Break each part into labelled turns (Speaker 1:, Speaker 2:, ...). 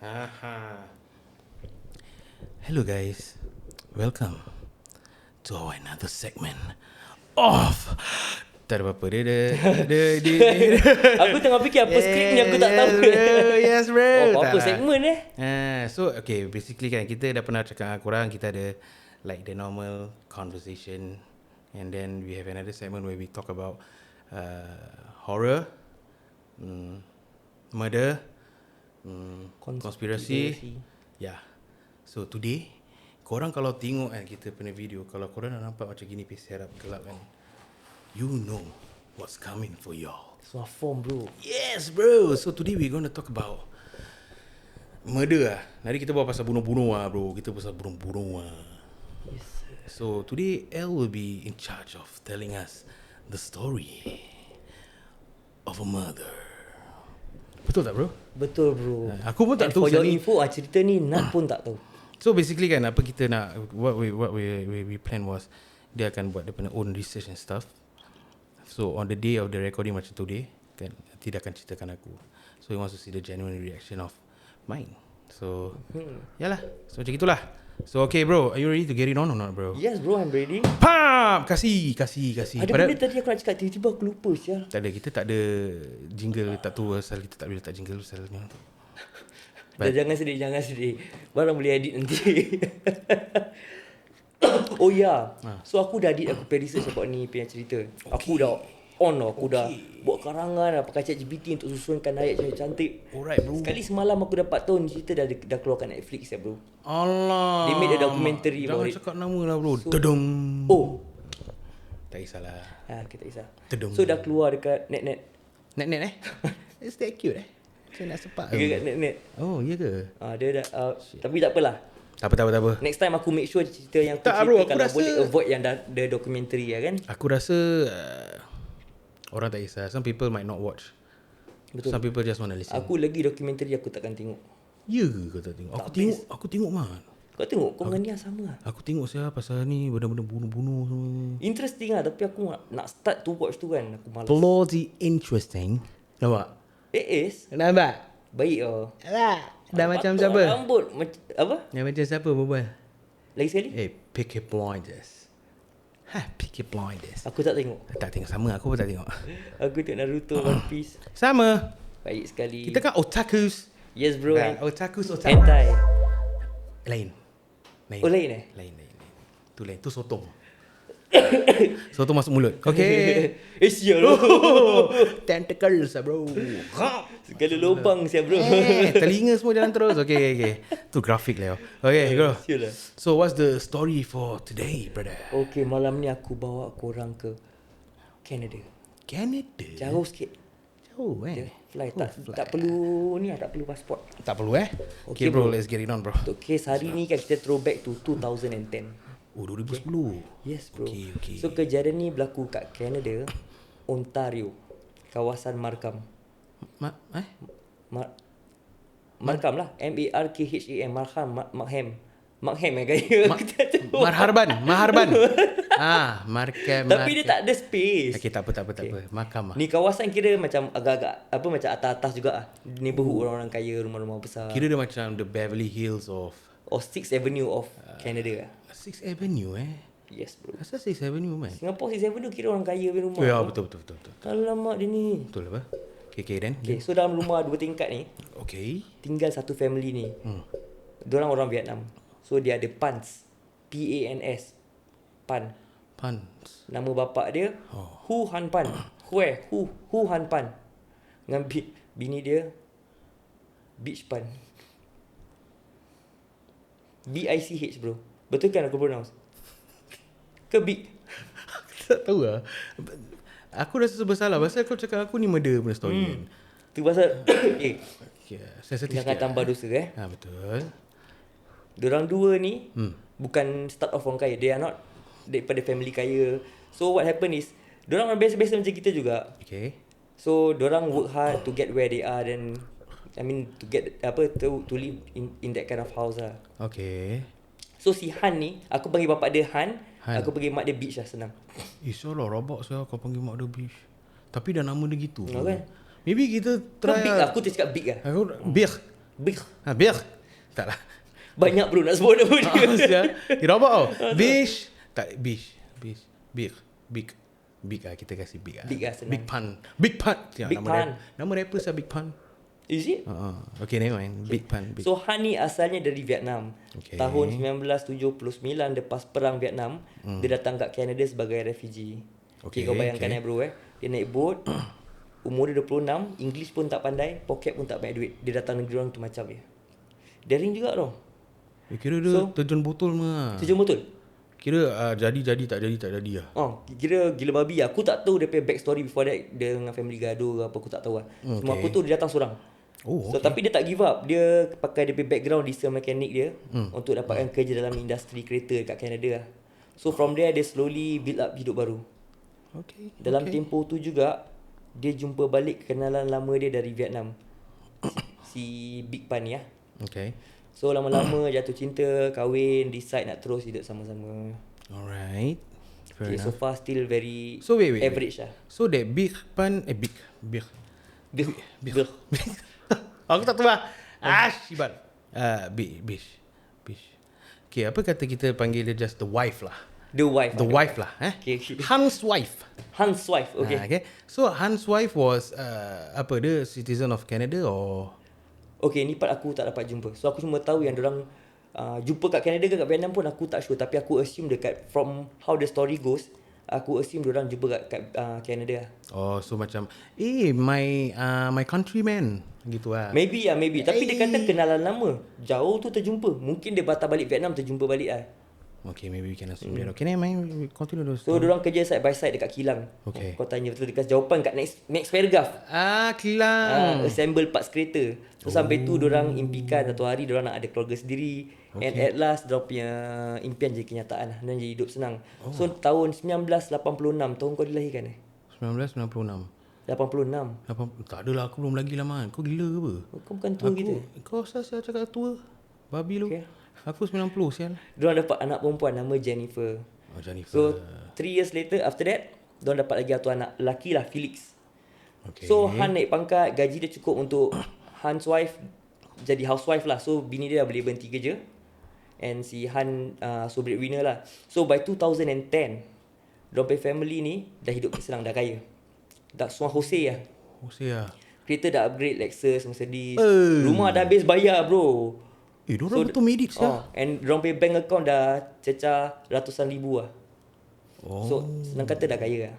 Speaker 1: Haha. Hello guys, welcome to our another segment of tak ada apa-apa dia
Speaker 2: Aku tengah fikir apa skrip ni aku tak tahu.
Speaker 1: Yes bro.
Speaker 2: Oh, apa
Speaker 1: Tak lah.
Speaker 2: segmen
Speaker 1: So okay, basically kan kita dah pernah cakap dengan korang, kita ada like the normal conversation, and then we have another segment where we talk about horror, murder, conspiracy. Yeah. So today korang kalau tengok kan kita punya video, kalau korang dah nampak macam gini serap gelap kan, you know what's coming for y'all.
Speaker 2: Semua form bro.
Speaker 1: Yes bro. So today we're going to talk about murder lah. Nanti kita buat pasal bunuh-bunuh lah bro. Kita pasal bunuh-bunuh lah.
Speaker 2: Yes.
Speaker 1: So today Elle will be in charge of telling us the story of a murder. Betul tak bro?
Speaker 2: Betul bro.
Speaker 1: Aku pun tak
Speaker 2: And
Speaker 1: tahu
Speaker 2: for your
Speaker 1: ni.
Speaker 2: info cerita ni Nat pun tak tahu.
Speaker 1: So basically kan apa kita nak, what we plan was dia akan buat dia punya own research and stuff. So on the day of the recording macam today kan, tidak akan ceritakan aku. So he wants to see the genuine reaction of mine. So yalah. So macam itulah. So okay bro, are you ready to get it on or not bro?
Speaker 2: Yes bro, I'm ready.
Speaker 1: Pam! Kasih.
Speaker 2: Ada benda tadi aku nak cakap, tiba-tiba aku lupa sial.
Speaker 1: Tak ada, kita tak ada jingle, tak tahu asal kita tak boleh letak jingle asalnya.
Speaker 2: Dah, jangan sedih. Barang boleh edit nanti. Oh ya. So aku dah edit, aku pay research about ni punya cerita. Aku dah on lah, aku dah buat karangan dah, pakai ChatGPT untuk susunkan ayat cantik.
Speaker 1: Alright bro.
Speaker 2: Sekali semalam aku dapat tahu ni cerita dah keluarkan Netflix ya bro.
Speaker 1: Allah.
Speaker 2: They made a documentary about
Speaker 1: Jangan
Speaker 2: it.
Speaker 1: cakap nama lah bro.
Speaker 2: So-
Speaker 1: Dedung.
Speaker 2: Oh,
Speaker 1: Tak kisahlah.
Speaker 2: kita kisah.
Speaker 1: Tedung.
Speaker 2: So dah keluar dekat net.
Speaker 1: Net It's that cute Macam nak sepak
Speaker 2: Dekat net.
Speaker 1: Oh iya ke?
Speaker 2: Dia dah tapi tak apalah.
Speaker 1: Tak apa.
Speaker 2: Next time aku make sure cerita yang aku
Speaker 1: Tak,
Speaker 2: cerita
Speaker 1: bro, aku
Speaker 2: kalau
Speaker 1: rasa-
Speaker 2: boleh avoid yang the documentary ya kan.
Speaker 1: Aku rasa orang tak kisah. Some people might not watch.
Speaker 2: Betul.
Speaker 1: Some people just want to listen.
Speaker 2: Aku lagi documentary aku takkan tengok.
Speaker 1: Ya ke kau tak tengok? Aku tengok man.
Speaker 2: Kau tengok kau dengan Nia sama lah.
Speaker 1: Aku tengok siapa pasal ni benda-benda bunuh-bunuh semua.
Speaker 2: Interesting lah, tapi aku nak start to watch tu kan, aku malas.
Speaker 1: Bloody interesting. Nampak?
Speaker 2: It is
Speaker 1: Nampak?
Speaker 2: baik oh.
Speaker 1: Alah, dah macam
Speaker 2: Patut
Speaker 1: siapa?
Speaker 2: Rambut apa?
Speaker 1: Dah macam siapa berbual?
Speaker 2: Lagi sekali?
Speaker 1: Peaky Blinders. Peaky Blinders.
Speaker 2: Aku tak tengok.
Speaker 1: Tak tengok sama, aku pun tak tengok.
Speaker 2: Aku tengok Naruto, One Piece.
Speaker 1: Sama.
Speaker 2: Baik sekali.
Speaker 1: Kita kan otakus.
Speaker 2: Yes bro.
Speaker 1: Otakus.
Speaker 2: Hentai.
Speaker 1: Lain.
Speaker 2: Oh lain eh?
Speaker 1: Lain. Tu lain. Tu sotong. Sotong masuk mulut. Okay.
Speaker 2: Sial bro.
Speaker 1: Tentacles lah bro.
Speaker 2: Segala lubang sial bro.
Speaker 1: Telinga semua jalan terus. Okay. Tu grafik lah. Okay, go.
Speaker 2: Sial lah.
Speaker 1: So what's the story for today, brother?
Speaker 2: Okay, malam ni aku bawa korang ke Canada.
Speaker 1: Canada.
Speaker 2: Jauh sikit.
Speaker 1: Jauh
Speaker 2: Fly tak perlu ni lah, tak perlu pasport.
Speaker 1: Tak perlu Okay bro, let's get it on bro.
Speaker 2: Untuk case hari ni kan kita throwback to 2010.
Speaker 1: Oh 2010.
Speaker 2: Yes bro.
Speaker 1: Okay.
Speaker 2: So kejadian ni berlaku kat Canada, Ontario, kawasan Markham. Markham lah, Markham. Markham gaya.
Speaker 1: Marharban. Markham.
Speaker 2: Tapi dia tak ada space.
Speaker 1: Okay, tak apa. Markham lah.
Speaker 2: Ni kawasan kira macam agak-agak apa, macam atas-atas juga ah. Neighborhood orang-orang kaya, rumah-rumah besar.
Speaker 1: Kira dia macam the Beverly Hills of
Speaker 2: Or 6th Avenue of Canada.
Speaker 1: 6th Avenue
Speaker 2: Yes bro.
Speaker 1: Asal 6th Avenue man?
Speaker 2: Singapore 6th Avenue kira orang kaya punya rumah.
Speaker 1: Ya betul.
Speaker 2: Alamak dia ni.
Speaker 1: Betul apa? Okay then.
Speaker 2: Okay, so dalam rumah 2 tingkat ni
Speaker 1: Okay.
Speaker 2: tinggal satu family ni. Diorang orang Vietnam. So dia ada Pans. P-A-N-S. Pan.
Speaker 1: Pants.
Speaker 2: Nama bapak dia Hu Han Pan. Hu Han Pan. Dengan bini dia Beach Pan. B-I-C-H bro. Betul kan aku pronounce? Ke Big?
Speaker 1: Tak tahu lah. Aku rasa bersalah pasal kau cakap aku ni murder punya story kan.
Speaker 2: Tu pasal
Speaker 1: Sensitif
Speaker 2: jangan tambah dosa
Speaker 1: betul.
Speaker 2: Diorang dua ni bukan start off orang kaya. They are not daripada family kaya. So what happen is diorang orang biasa-biasa macam kita juga.
Speaker 1: Okay.
Speaker 2: So diorang work hard to get where they are, then to get to live in that kind of house lah.
Speaker 1: Okay.
Speaker 2: So si Han ni, aku panggil bapak dia Han. Aku panggil mak dia Beach lah, senang.
Speaker 1: Salah rabak saya kau panggil mak dia Beach. Tapi dah nama dia gitu.
Speaker 2: Kan?
Speaker 1: Maybe kita
Speaker 2: Kau
Speaker 1: try
Speaker 2: big lah, aku tak cakap big lah.
Speaker 1: Aku Big.
Speaker 2: Big.
Speaker 1: Biar. Tak lah.
Speaker 2: Banyak bro nak sebut nama dia.
Speaker 1: Rabak tau. Bish. Tak, bish. Big. Big lah, kita kasih big lah.
Speaker 2: Big lah, senang.
Speaker 1: Big Pun. Big Pun.
Speaker 2: Big Pun.
Speaker 1: Nama rapper saya Big Pun.
Speaker 2: Is it?
Speaker 1: Okay, never mind. Big Pun. Big.
Speaker 2: So Han ni asalnya dari Vietnam.
Speaker 1: Okay.
Speaker 2: Tahun 1979 lepas perang Vietnam, dia datang kat Canada sebagai refugee. Okay, kau bayangkan bro Dia naik boat, umur dia 26, English pun tak pandai, poket pun tak banyak duit. Dia datang negeri orang tu macam dia. Daring juga tau.
Speaker 1: Kira dia terjun botol mah.
Speaker 2: Terjun betul?
Speaker 1: Kira jadi tak jadi lah.
Speaker 2: Kira gila babi. Aku tak tahu dia punya backstory before that. Dia dengan family gaduh ke apa, aku tak tahu lah. Cuma aku tahu dia datang seorang. So tapi dia tak give up. Dia pakai dia punya background diesel mechanic dia untuk dapatkan kerja dalam industri kereta kat Canada lah. So from there dia slowly build up hidup baru. Dalam tempoh tu juga dia jumpa balik kenalan lama dia dari Vietnam. Si Big Pun ni lah. So lama-lama jatuh cinta, kahwin, decide nak terus hidup sama-sama.
Speaker 1: Alright. Fair
Speaker 2: So
Speaker 1: enough.
Speaker 2: far still very
Speaker 1: wait.
Speaker 2: average lah.
Speaker 1: So that Big Pun Big. Aku tak tahu lah. Shibat. Bish. Okay, apa kata kita panggil dia just the wife lah.
Speaker 2: The wife.
Speaker 1: The wife lah.
Speaker 2: Okay.
Speaker 1: Hans wife.
Speaker 2: Hans wife. Okay.
Speaker 1: So Hans wife was apa dia citizen of Canada or?
Speaker 2: Okay, ni part aku tak dapat jumpa. So aku cuma tahu yang diorang jumpa kat Canada ke kat Vietnam pun aku tak sure. Tapi aku assume dekat from how the story goes, aku assume diorang jumpa kat Canada lah.
Speaker 1: So macam my countryman gitu lah.
Speaker 2: Maybe. Tapi dia kata kenalan lama. Jauh tu terjumpa. Mungkin dia batal balik Vietnam terjumpa balik lah.
Speaker 1: Okay, maybe we can assume that. Okay, never mind. We continue those.
Speaker 2: So diorang kerja side by side dekat kilang.
Speaker 1: Okay.
Speaker 2: Kau tanya betul, dia kasi jawapan kat next paragraph.
Speaker 1: Kilang.
Speaker 2: Assemble parts kereta. So sampai tu diorang impikan satu hari diorang nak ada keluarga sendiri. And at last diorang punya impian jadi kenyataan lah. Dan jadi hidup senang. So tahun 1986, tahun kau dilahirkan
Speaker 1: 1996.
Speaker 2: 86.
Speaker 1: Tak adalah, aku belum lagi lama. Kau gila ke apa?
Speaker 2: Kau bukan tua kita.
Speaker 1: Kau saya cakap tua. Babi lu.
Speaker 2: Okay.
Speaker 1: Aku 90 sial.
Speaker 2: Diorang dapat anak perempuan nama Jennifer.
Speaker 1: Jennifer.
Speaker 2: So 3 years later, after that, diorang dapat lagi satu anak lelaki lah, Felix.
Speaker 1: Okay.
Speaker 2: So Han naik pangkat, gaji dia cukup untuk Hans wife jadi housewife lah. So bini dia dah boleh berhenti kerja. And si Han so breadwinner lah. So by 2010, diorang punya family ni dah hidup senang, dah kaya. Dah semua Jose lah. Kereta dah upgrade, Lexus, Mercedes. Rumah dah habis bayar bro.
Speaker 1: Diorang betul medik sial.
Speaker 2: And diorang punya bank account dah cecah ratusan ribu lah. So senang kata dah kaya lah.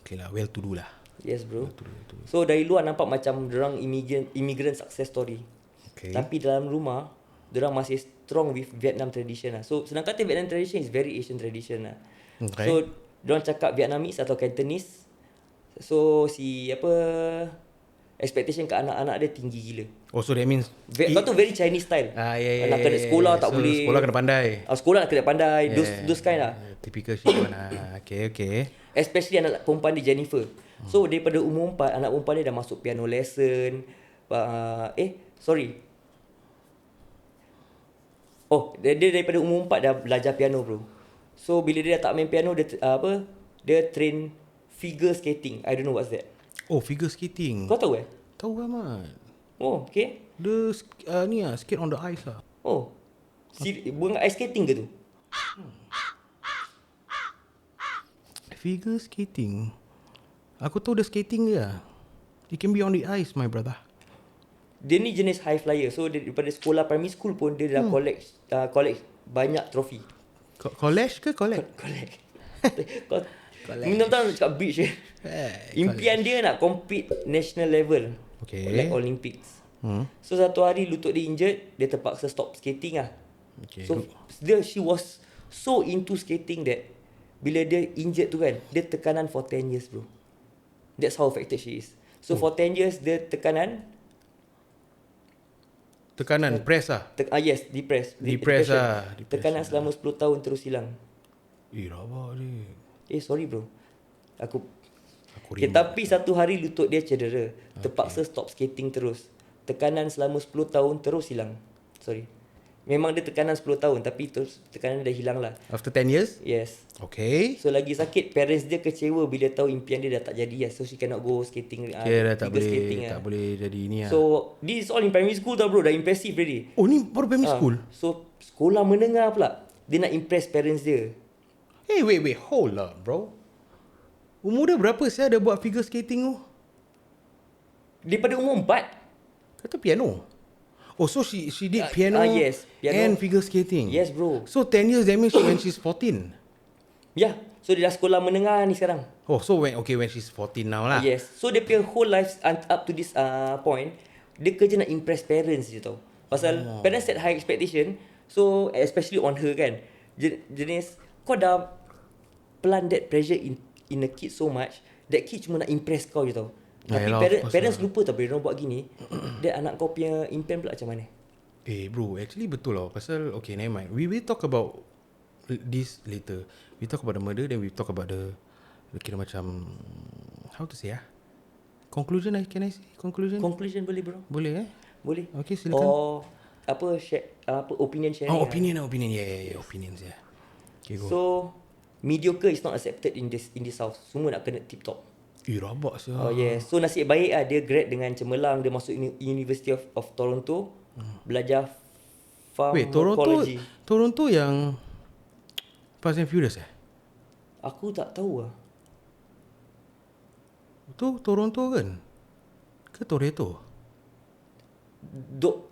Speaker 1: Okay lah, well to do lah.
Speaker 2: Yes bro. So dari luar nampak macam diorang immigrant success story.
Speaker 1: Okay.
Speaker 2: Tapi dalam rumah diorang masih strong with Vietnam tradition lah. So senang kata Vietnam tradition is very Asian tradition lah.
Speaker 1: Okay.
Speaker 2: So diorang cakap Vietnamese atau Cantonese. So expectation ke anak-anak dia tinggi gila.
Speaker 1: So that means
Speaker 2: Kau tu very Chinese style.
Speaker 1: Yeah.
Speaker 2: Anak kena sekolah tak boleh.
Speaker 1: Sekolah kena pandai.
Speaker 2: Sekolah kena pandai. Those kind lah.
Speaker 1: Typical shit one lah. Okay.
Speaker 2: Especially anak perempuan dia Jennifer. So daripada umur 4, anak perempuan dia dah masuk piano lesson. Dia daripada umur 4 dah belajar piano bro. So bila dia dah tak main piano, dia train figure skating. I don't know what's that.
Speaker 1: Figure skating.
Speaker 2: Kau tahu
Speaker 1: Tahu lah Mat.
Speaker 2: Okay.
Speaker 1: Dia ni lah, skate on the ice lah.
Speaker 2: Bukan ice skating ke tu?
Speaker 1: Figure skating. Aku tahu dia skating je lah. It can be on the ice, my brother.
Speaker 2: Dia ni jenis high flyer. So daripada sekolah primary school pun dia dah collect banyak trofi.
Speaker 1: College ke collect?
Speaker 2: Collect. Minta-minta nak cakap beach impian dia nak compete national level.
Speaker 1: Okay.
Speaker 2: Like Olympics. So satu hari lutut dia injured, dia terpaksa stop skating lah.
Speaker 1: Okay.
Speaker 2: So she was so into skating that bila dia injured tu kan, dia tekanan for 10 years bro. That's how affected she is. So for 10 years dia tekanan,
Speaker 1: press lah.
Speaker 2: yes, depressed.
Speaker 1: Depression.
Speaker 2: Tekanan selama 10 tahun terus hilang.
Speaker 1: Rabak dia.
Speaker 2: Sorry bro. Aku tapi satu hari lutut dia cedera. Terpaksa stop skating terus. Tekanan selama 10 tahun terus hilang. Sorry. Memang dia tekanan 10 tahun tapi terus tekanan dah hilang lah.
Speaker 1: After 10 years?
Speaker 2: Yes.
Speaker 1: Okay.
Speaker 2: So lagi sakit, parents dia kecewa bila tahu impian dia dah tak jadi lah. So she cannot go skating.
Speaker 1: Okay, dah tak
Speaker 2: figure
Speaker 1: boleh
Speaker 2: skating
Speaker 1: tak boleh jadi ni lah.
Speaker 2: So this is all in primary school tau bro. Dah impressive already.
Speaker 1: Oh ni baru primary school?
Speaker 2: So sekolah menengah pula dia nak impress parents dia.
Speaker 1: Hey wait, hold up bro. Umur dia berapa saya dah buat figure skating tu?
Speaker 2: Daripada umur 4.
Speaker 1: Kata piano. Oh, so she did piano,
Speaker 2: yes, piano
Speaker 1: and figure skating.
Speaker 2: Yes bro.
Speaker 1: So 10 years that means when she's 14.
Speaker 2: Yeah. So dia dah sekolah menengah ni sekarang.
Speaker 1: Oh, so when she's 14 now lah.
Speaker 2: Yes. So dia punya whole life up to this point, dia kerja nak impress parents je tau. Pasal parents set high expectation. So especially on her kan. Jenis kau dah plant that pressure in a kid so much, that kid cuma nak impress kau je tau. Tapi parents lupa tau bila diorang buat gini, dan anak kau punya impian pula macam mana?
Speaker 1: Bro, actually betul lah. Pasal, okay, never mind. We will talk about this later. We talk about the murder, then we talk about the kira macam, how to say conclusion, can I say? Conclusion
Speaker 2: boleh bro?
Speaker 1: Boleh
Speaker 2: Boleh.
Speaker 1: Okay, silakan.
Speaker 2: Or opinion sharing.
Speaker 1: Opinion. Yeah, opinions, yeah. Okay, go.
Speaker 2: So, mediocre is not accepted in this house. Semua nak kena tip top.
Speaker 1: Rabak sih.
Speaker 2: Oh yes. So nasib baik dia grad dengan cemerlang. Dia masuk University of Toronto. Belajar pharmacology.
Speaker 1: Toronto yang Fast and Furious
Speaker 2: Aku tak tahu lah.
Speaker 1: Tu Toronto kan? Ke Toretto? Dom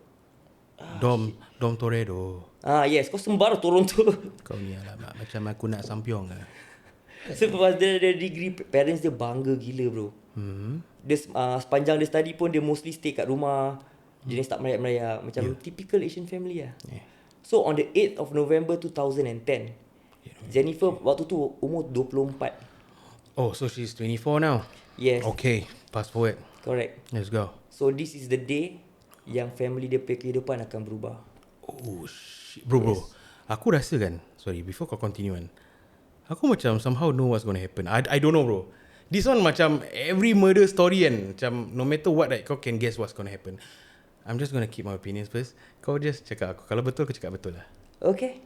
Speaker 1: Toretto.
Speaker 2: Yes. Kau sembar Toronto.
Speaker 1: Kau ni lah macam aku nak sampiong lah.
Speaker 2: So lepas dia ada degree, parents dia bangga gila bro. Dia sepanjang dia study pun dia mostly stay kat rumah. Jenis tak merayak-merayak. Macam typical Asian family lah. So on the 8th of November 2010, Jennifer waktu tu umur 24.
Speaker 1: Oh, so she's 24 now?
Speaker 2: Yes.
Speaker 1: Okay, fast forward.
Speaker 2: Correct.
Speaker 1: Let's go.
Speaker 2: So this is the day yang family dia punya kehidupan akan berubah.
Speaker 1: Oh shit. Bro, aku rasa kan, sorry, before kau continue kan, aku macam somehow know what's going to happen. I don't know bro. This one macam every murder story kan, macam no matter what right, kau can guess what's going to happen. I'm just going to keep my opinions first. Kau just cakap aku. Kalau betul, kau cakap betul lah.
Speaker 2: Okay.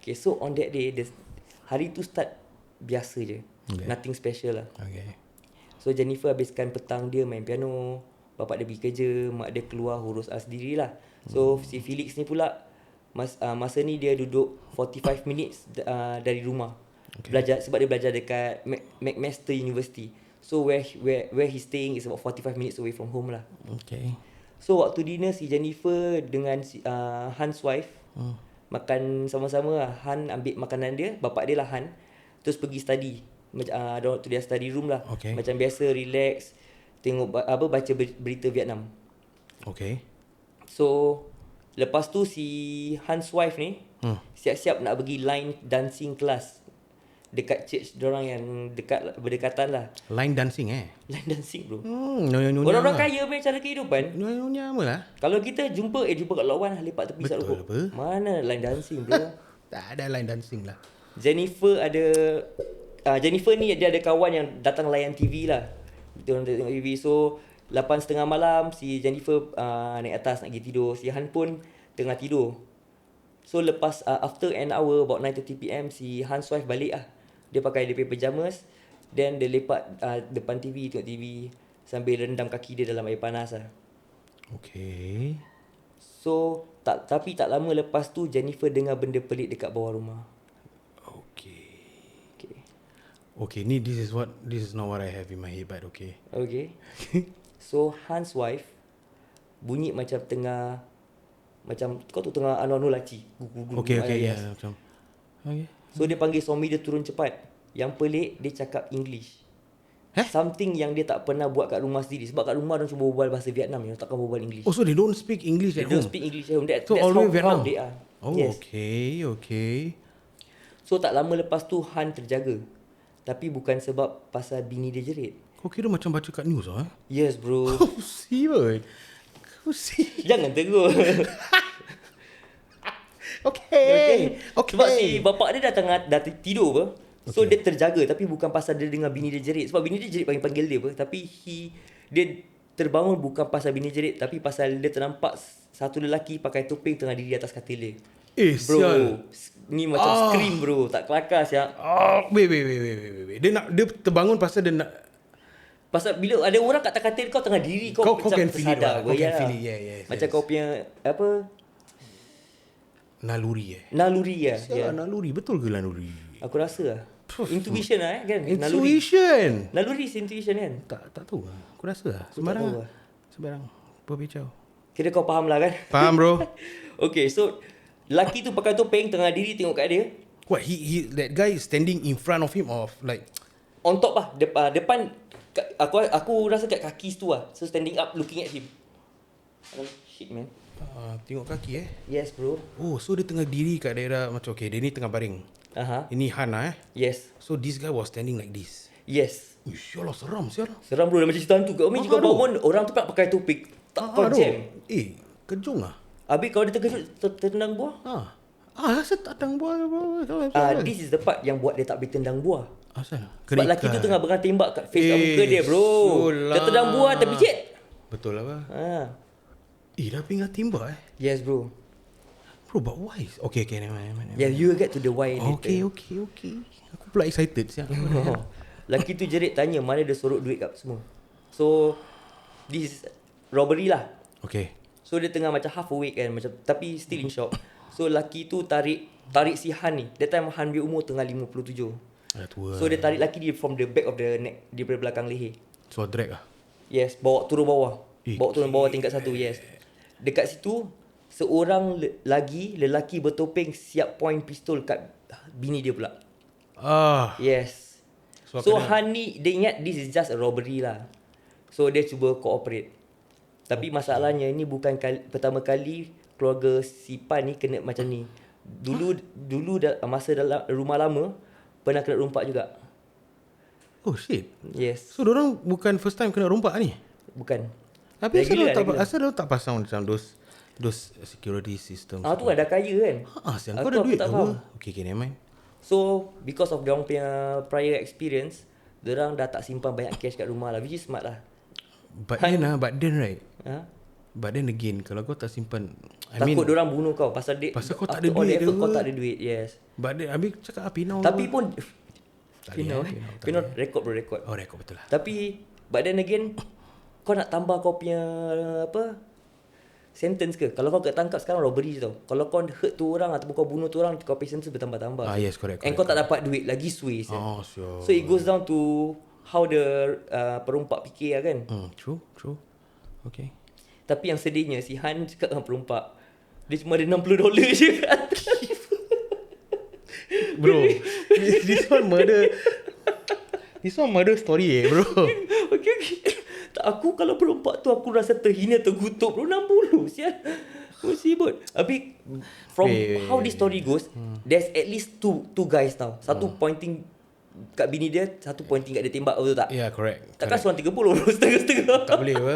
Speaker 2: Okay, so on that day, hari tu start biasa je.
Speaker 1: Okay.
Speaker 2: Nothing special lah.
Speaker 1: Okay.
Speaker 2: So Jennifer habiskan petang dia main piano. Bapak dia pergi kerja, mak dia keluar urus sendiri lah. So si Felix ni pula, masa ni dia duduk 45 minutes dari rumah. Okay. Belajar sebab dia belajar dekat McMaster University. So where he's staying is about 45 minutes away from home lah.
Speaker 1: Okay.
Speaker 2: So waktu dinner si Jennifer dengan Hans wife makan sama-sama lah. Han ambil makanan dia, bapak dia lah Han. Terus pergi study. Tu dia study room lah.
Speaker 1: Okay.
Speaker 2: Macam biasa relax, tengok baca berita Vietnam.
Speaker 1: Okay.
Speaker 2: So lepas tu si Hans wife ni siap-siap nak pergi line dancing class dekat church diorang yang berdekatan lah.
Speaker 1: Line dancing
Speaker 2: Line dancing bro.
Speaker 1: lah.
Speaker 2: Orang-orang kaya punya cara kehidupan.
Speaker 1: Nyonya apa lah?
Speaker 2: Kalau kita jumpa kat lawan lepak tepi sat rokok.
Speaker 1: Betul apa?
Speaker 2: Mana line dancing bro?
Speaker 1: Tak ada line dancing lah.
Speaker 2: Jennifer ni dia ada kawan yang datang layan TV lah. Diorang tengok TV. So 8:30 malam si Jennifer naik atas nak pergi tidur. Si Han pun tengah tidur. So lepas after an hour about 9:30 PM si Hans wife balik lah. Dia pakai dia punya pajamas. Then dia lepak depan TV, tengok TV sambil rendam kaki dia dalam air panas lah.
Speaker 1: Okay.
Speaker 2: So tapi tak lama lepas tu Jennifer dengar benda pelik dekat bawah rumah.
Speaker 1: Okay, this is not what I have in my head, but okay.
Speaker 2: Okay. So Hans wife bunyi macam tengah kau tu tengah anu laci.
Speaker 1: Okay, macam. Okay.
Speaker 2: So dia panggil suami dia turun cepat. Yang pelik dia cakap English. Something yang dia tak pernah buat kat rumah sendiri. Sebab kat rumah dia cuma berbual bahasa Vietnam, dia takkan berbual English.
Speaker 1: Oh, so they don't speak English at home?
Speaker 2: They don't speak English at home. That's
Speaker 1: all the way Vietnam?
Speaker 2: They are.
Speaker 1: Oh, yes. Okay.
Speaker 2: So tak lama lepas tu Han terjaga. Tapi bukan sebab pasal bini dia jerit.
Speaker 1: Kau kira macam baca kat news lah
Speaker 2: Yes bro.
Speaker 1: Kau serius?
Speaker 2: Jangan tegur.
Speaker 1: Okay.
Speaker 2: Sebab si bapak dia dah tidur apa. So dia terjaga. Tapi bukan pasal dia dengar bini dia jerit. Sebab bini dia jerit panggil dia apa. Tapi dia terbangun bukan pasal bini jerit, tapi pasal dia ternampak satu lelaki pakai topeng tengah diri atas katil dia. Bro,
Speaker 1: sial.
Speaker 2: ni macam scream bro, tak kelakar siap.
Speaker 1: Wait. Dia terbangun pasal dia nak.
Speaker 2: Pasal bila ada orang kat atas katil kau tengah diri, kau macam
Speaker 1: can feel it
Speaker 2: tersadar.
Speaker 1: Kau can feel it, yes.
Speaker 2: Macam kau punya apa?
Speaker 1: Naluri
Speaker 2: Naluri lah.
Speaker 1: Sial, naluri. Betul ke naluri?
Speaker 2: Aku rasa lah. Intuition lah kan.
Speaker 1: Intuition.
Speaker 2: Naluri is intuition kan.
Speaker 1: Tak tahu lah. Aku rasa lah. Sembarang berbicau.
Speaker 2: Kira kau faham lah kan.
Speaker 1: Faham bro.
Speaker 2: Okay, so lelaki tu pakai topeng tengah diri tengok kat dia.
Speaker 1: What, that guy is standing in front of him of like
Speaker 2: On top lah. Depan aku rasa kat kaki tu lah. So standing up looking at him. Shit man.
Speaker 1: Tengok kaki
Speaker 2: Yes bro.
Speaker 1: Oh, so dia tengah diri kat daerah macam okay, dia ni tengah baring. Ini Han lah
Speaker 2: Yes.
Speaker 1: So this guy was standing like this.
Speaker 2: Yes.
Speaker 1: Uish, yalah seram sial.
Speaker 2: Seram bro, macam cerita hantu. Kau ni jika bangun orang tu tak pakai topeng. Tak kau jam.
Speaker 1: Kejung lah.
Speaker 2: Habis kalau dia terkejut tendang buah.
Speaker 1: Asal tak tendang buah.
Speaker 2: This is the part yang buat dia tak boleh tendang buah.
Speaker 1: Asal?
Speaker 2: Sebab lelaki tu tengah berang tembak kat face kat muka dia bro. Dia tendang buah terpijit.
Speaker 1: Betul lah bah. Dah pinggan timbak
Speaker 2: Yes bro.
Speaker 1: Bro, but why? Okay, never mind.
Speaker 2: Yeah, you will get to the why later.
Speaker 1: Okay. Aku pula excited siap.
Speaker 2: Lelaki tu jerit tanya mana dia sorok duit kat semua. So this is robbery lah.
Speaker 1: Okay.
Speaker 2: So dia tengah macam half awake kan, macam tapi still in shock. So lelaki tu tarik si Han ni. That time Han dia umur tengah 57.
Speaker 1: Tua.
Speaker 2: So dia tarik lelaki dia from the back of the neck, daripada belakang leher.
Speaker 1: So drag lah.
Speaker 2: Yes, bawa turun bawah. Bawa turun bawah tingkat 1, yes. Dekat situ seorang lagi lelaki bertopeng siap point pistol kat bini dia pula. Yes. So Han ni dia ingat this is just a robbery lah. So dia cuba cooperate. Tapi masalahnya ini bukan pertama kali keluarga si Pan ni kena macam ni. Dulu masa dalam rumah lama pernah kena rompak juga.
Speaker 1: Oh shit.
Speaker 2: Yes.
Speaker 1: So diorang bukan first time kena rompak ni?
Speaker 2: Bukan.
Speaker 1: Tapi asal diorang tak pasang macam those security systems.
Speaker 2: Tu dah kaya kan.
Speaker 1: Kau ada duit apa? Okay, never mind.
Speaker 2: So because of diorang punya prior experience, diorang dah tak simpan banyak cash kat rumah lah, which is smart lah.
Speaker 1: But then right. But then again, kalau kau tak simpan,
Speaker 2: takut diorang bunuh kau pasal
Speaker 1: kau tak ada duit dia.
Speaker 2: Kau tak ada duit, yes.
Speaker 1: But then habis cakap Pinau.
Speaker 2: Tapi pun
Speaker 1: Pinau
Speaker 2: record.
Speaker 1: Oh, record betul lah.
Speaker 2: Tapi but then again, kau nak tambah kau punya sentence ke? Kalau kau tangkap sekarang robbery je tau. Kalau kau hurt tu orang ataupun kau bunuh tu orang, kau punya sentence bertambah-tambah.
Speaker 1: Yes, correct.
Speaker 2: And kau tak dapat duit lagi sway.
Speaker 1: Sure.
Speaker 2: So it goes down to how the perompak fikir lah kan.
Speaker 1: True. Okay.
Speaker 2: Tapi yang sedihnya si Han cakap dengan perompak, dia cuma ada $60 je kat atas.
Speaker 1: Bro, this one murder story bro.
Speaker 2: Okay. Aku kalau perompak tu aku rasa terhina, terkutuk bro. 60 sial. Musibut. Habis from how this story goes, there's at least two guys tau. Satu pointing kat bini dia, satu pointing kat dia tembak, betul tak?
Speaker 1: Yeah, correct.
Speaker 2: Takkan seorang 30 bro, setengah-setengah.
Speaker 1: Tak boleh apa.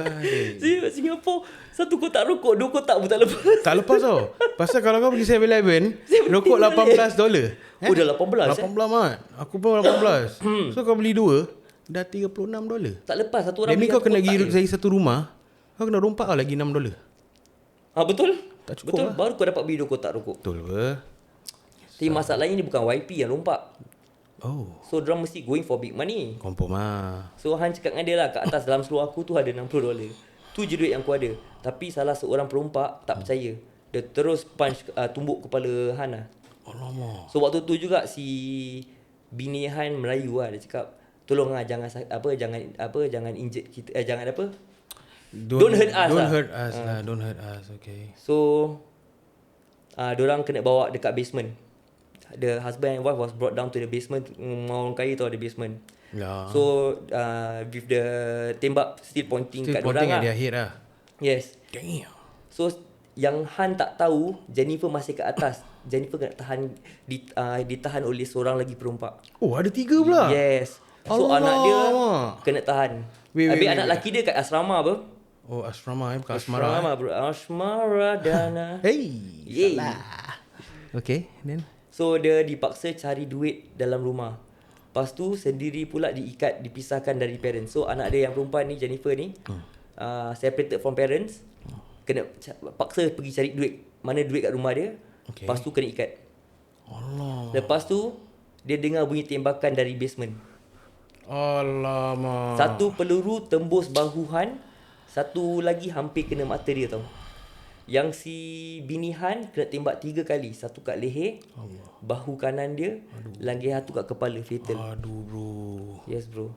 Speaker 2: Singapore, satu kotak rokok, 2 kotak pun tak lepas.
Speaker 1: Tak lepas tau. Pasal kalau kau pergi 7-Eleven, rokok $18.
Speaker 2: Oh dah 18
Speaker 1: mat. Aku pun 18. So kau beli 2, dah $36.
Speaker 2: Tak lepas satu orang.
Speaker 1: Demi kau kena pergi satu rumah, kau kena rompak lagi $6.
Speaker 2: Betul?
Speaker 1: Tak cukup
Speaker 2: betul
Speaker 1: lah.
Speaker 2: Baru kau dapat beli 2 kotak rokok.
Speaker 1: Betul apa?
Speaker 2: Tapi masalahnya ni bukan YP yang rompak.
Speaker 1: Oh.
Speaker 2: So diorang mesti going for big money.
Speaker 1: Confirm lah.
Speaker 2: So Han cakap dengan dia lah, kat atas dalam seluar aku tu ada $60. Tu je duit yang aku ada. Tapi salah seorang perompak tak percaya. Dia terus punch tumbuk kepala Han lah.
Speaker 1: Alamak.
Speaker 2: So waktu tu juga si bini Han Melayu lah, dia cakap, tolong lah jangan inject kita, jangan apa? Don't hurt us.
Speaker 1: Don't hurt us. Okay.
Speaker 2: So diorang kena bawa dekat basement. The husband and wife was brought down to the basement. Orang kaya tu ada basement.
Speaker 1: Yeah.
Speaker 2: So with the tembak still pointing kat diorang lah.
Speaker 1: Dia head lah.
Speaker 2: Yes.
Speaker 1: Damn.
Speaker 2: So yang Han tak tahu, Jennifer masih kat atas. Jennifer kena tahan ditahan oleh seorang lagi perompak.
Speaker 1: Oh, ada 3 pula.
Speaker 2: Yes. So anak dia kena tahan. Habis anak lelaki dia kat asrama apa?
Speaker 1: Oh, asrama bukan asmara.
Speaker 2: Asrama bro. Asmara Dana.
Speaker 1: Hey.
Speaker 2: Salah.
Speaker 1: Okay, then
Speaker 2: So dia dipaksa cari duit dalam rumah. Lepas tu sendiri pula dipisahkan dari parents. So anak dia yang perempuan ni, Jennifer ni, separated from parents. Kena paksa pergi cari duit. Mana duit kat rumah dia.
Speaker 1: Okay.
Speaker 2: Lepas tu kena ikat.
Speaker 1: Allah.
Speaker 2: Lepas tu dia dengar bunyi tembakan dari basement.
Speaker 1: Alamak.
Speaker 2: Satu peluru tembus bahu Han, satu lagi hampir kena mata dia tau. Yang si bini Han kena tembak 3 kali. Satu kat leher,
Speaker 1: Allah.
Speaker 2: bahu kanan dia, lagi satu kat kepala, fatal.
Speaker 1: Aduh bro.
Speaker 2: Yes bro.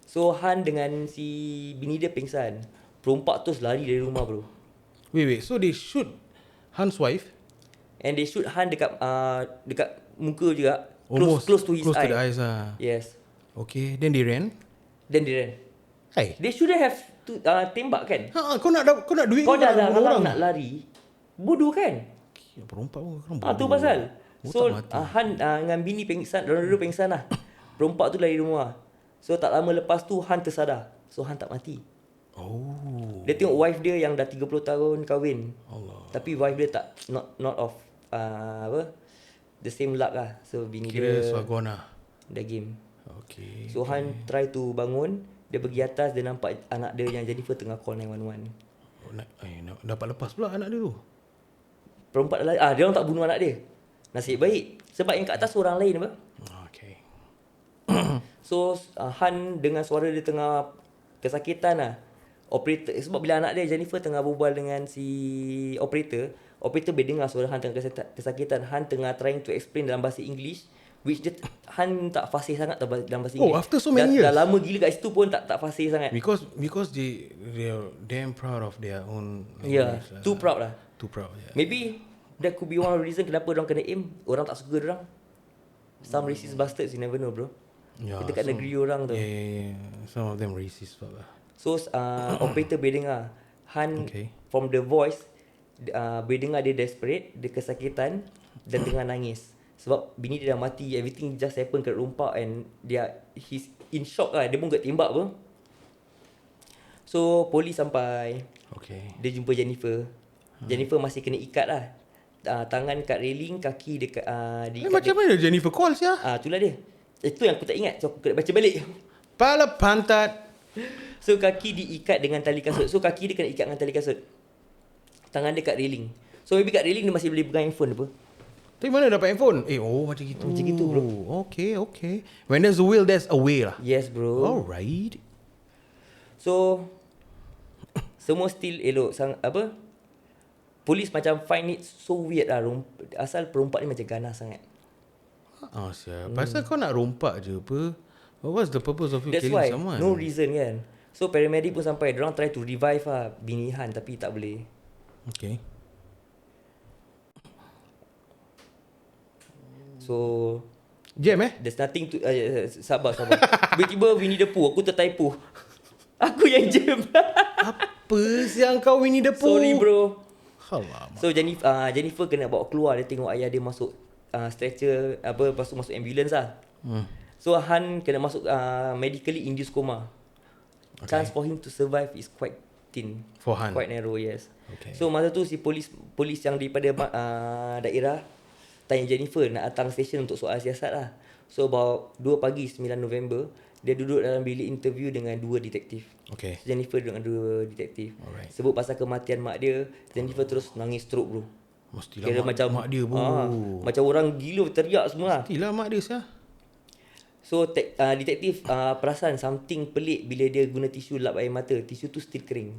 Speaker 2: So Han dengan si bini dia pingsan. Perompak tu lari dari rumah bro.
Speaker 1: Wait. So they shoot Han's wife?
Speaker 2: And they shoot Han dekat muka juga.
Speaker 1: Almost
Speaker 2: Close to his
Speaker 1: close
Speaker 2: eye.
Speaker 1: to the eyes lah.
Speaker 2: Yes.
Speaker 1: Okay, then they ran.
Speaker 2: Then they ran.
Speaker 1: Hey.
Speaker 2: They shouldn't have to, tembak kan.
Speaker 1: Kau nak duit
Speaker 2: Kau dah
Speaker 1: nak bunuh
Speaker 2: larang nak lari. Bodoh kan.
Speaker 1: Perompak pun kan
Speaker 2: Tu
Speaker 1: bodoh.
Speaker 2: pasal. So
Speaker 1: Otak mati.
Speaker 2: Han dengan bini pengsan, dua-dua pengsan lah. Perompak tu lari rumah. So tak lama lepas tu Han tersadar. So Han tak mati.
Speaker 1: Oh.
Speaker 2: Dia tengok wife dia yang dah 30 tahun kahwin.
Speaker 1: Allah.
Speaker 2: Tapi wife dia tak not of the same luck lah. So bini
Speaker 1: Kira
Speaker 2: dia
Speaker 1: swagon lah.
Speaker 2: dah game.
Speaker 1: Okay.
Speaker 2: So Han try to bangun. Dia pergi atas, dia nampak anak dia yang Jennifer tengah call 911.
Speaker 1: Dapat lepas pula anak dia tu.
Speaker 2: Perompak dah lari. Dia orang tak bunuh anak dia. Nasib baik. Sebab yang kat atas orang lain apa.
Speaker 1: Okay.
Speaker 2: So Han dengan suara dia tengah kesakitan lah. Operator, sebab bila anak dia Jennifer tengah berbual dengan si operator boleh dengar suara Han tengah kesakitan. Han tengah trying to explain dalam bahasa English, which dia, Han tak fasih sangat dalam bahasa English.
Speaker 1: After so many years.
Speaker 2: Dah lama gila kat situ pun tak fasih sangat.
Speaker 1: Because they're damn proud of their own
Speaker 2: Yeah,
Speaker 1: language lah.
Speaker 2: too proud lah.
Speaker 1: Too proud, yeah.
Speaker 2: Maybe that could be one of the reason kenapa orang kena aim. Orang tak suka orang. Some racist bastards, you never know bro.
Speaker 1: Yeah,
Speaker 2: Kita kat negeri orang tu.
Speaker 1: Yeah. Some of them racist lah.
Speaker 2: So operator boleh dengar Han
Speaker 1: Okay.
Speaker 2: from the voice boleh dengar dia desperate, dia kesakitan dan tengah nangis. Sebab bini dia dah mati, everything just happen kat rompak and he's in shock lah. Dia pun kat tembak apa. So polis sampai.
Speaker 1: Okay.
Speaker 2: Dia jumpa Jennifer. Jennifer masih kena ikat lah. Tangan kat railing, kaki dekat diikat.
Speaker 1: Macam mana Jennifer calls ya?
Speaker 2: Itulah dia. Itu yang aku tak ingat. So aku kena baca balik.
Speaker 1: Pala pantat.
Speaker 2: So kaki diikat dengan tali kasut. So kaki dia kena ikat dengan tali kasut. Tangan dia kat railing. So maybe kat railing dia masih boleh pegang handphone apa.
Speaker 1: Tapi mana dapat handphone? Macam gitu.
Speaker 2: Macam gitu, bro.
Speaker 1: Okay. When there's a will, there's a way lah.
Speaker 2: Yes bro.
Speaker 1: Alright.
Speaker 2: So semua still elok apa. Polis macam find it so weird lah. Asal perompak ni macam ganas sangat.
Speaker 1: Siap. Pasal kau nak rompak je apa? What's the purpose of you
Speaker 2: That's
Speaker 1: killing
Speaker 2: why
Speaker 1: someone?
Speaker 2: no reason kan. So paramedic pun sampai. Diorang try to revive lah bini Han tapi tak boleh.
Speaker 1: Okay.
Speaker 2: So
Speaker 1: Jam
Speaker 2: there's nothing to sabar. Tiba-tiba Winnie the Pooh. Aku tertypo. Aku yang jam.
Speaker 1: Apa siang kau Winnie the Pooh?
Speaker 2: Sorry bro.
Speaker 1: Alamak.
Speaker 2: So Jennifer kena bawa keluar. Dia tengok ayah dia masuk stretcher apa, lepas tu masuk ambulance lah. So Han kena masuk medically induced coma. Okay. Chance for him to survive is quite thin.
Speaker 1: For Han.
Speaker 2: Quite narrow, yes.
Speaker 1: Okay.
Speaker 2: So masa tu si polis yang daripada daerah tanya Jennifer nak datang station untuk soal siasat lah. So about 2 pagi 9 November, dia duduk dalam bilik interview dengan 2 detektif.
Speaker 1: Okay.
Speaker 2: So, Jennifer duduk dengan 2 detektif.
Speaker 1: Alright.
Speaker 2: Sebut pasal kematian mak dia, Jennifer terus nangis stroke bro.
Speaker 1: Mestilah
Speaker 2: Kira
Speaker 1: mak dia bro.
Speaker 2: macam orang gila teriak semua lah.
Speaker 1: Mestilah mak dia sah.
Speaker 2: So detektif perasan something pelik bila dia guna tisu lap air mata. Tisu tu still kering.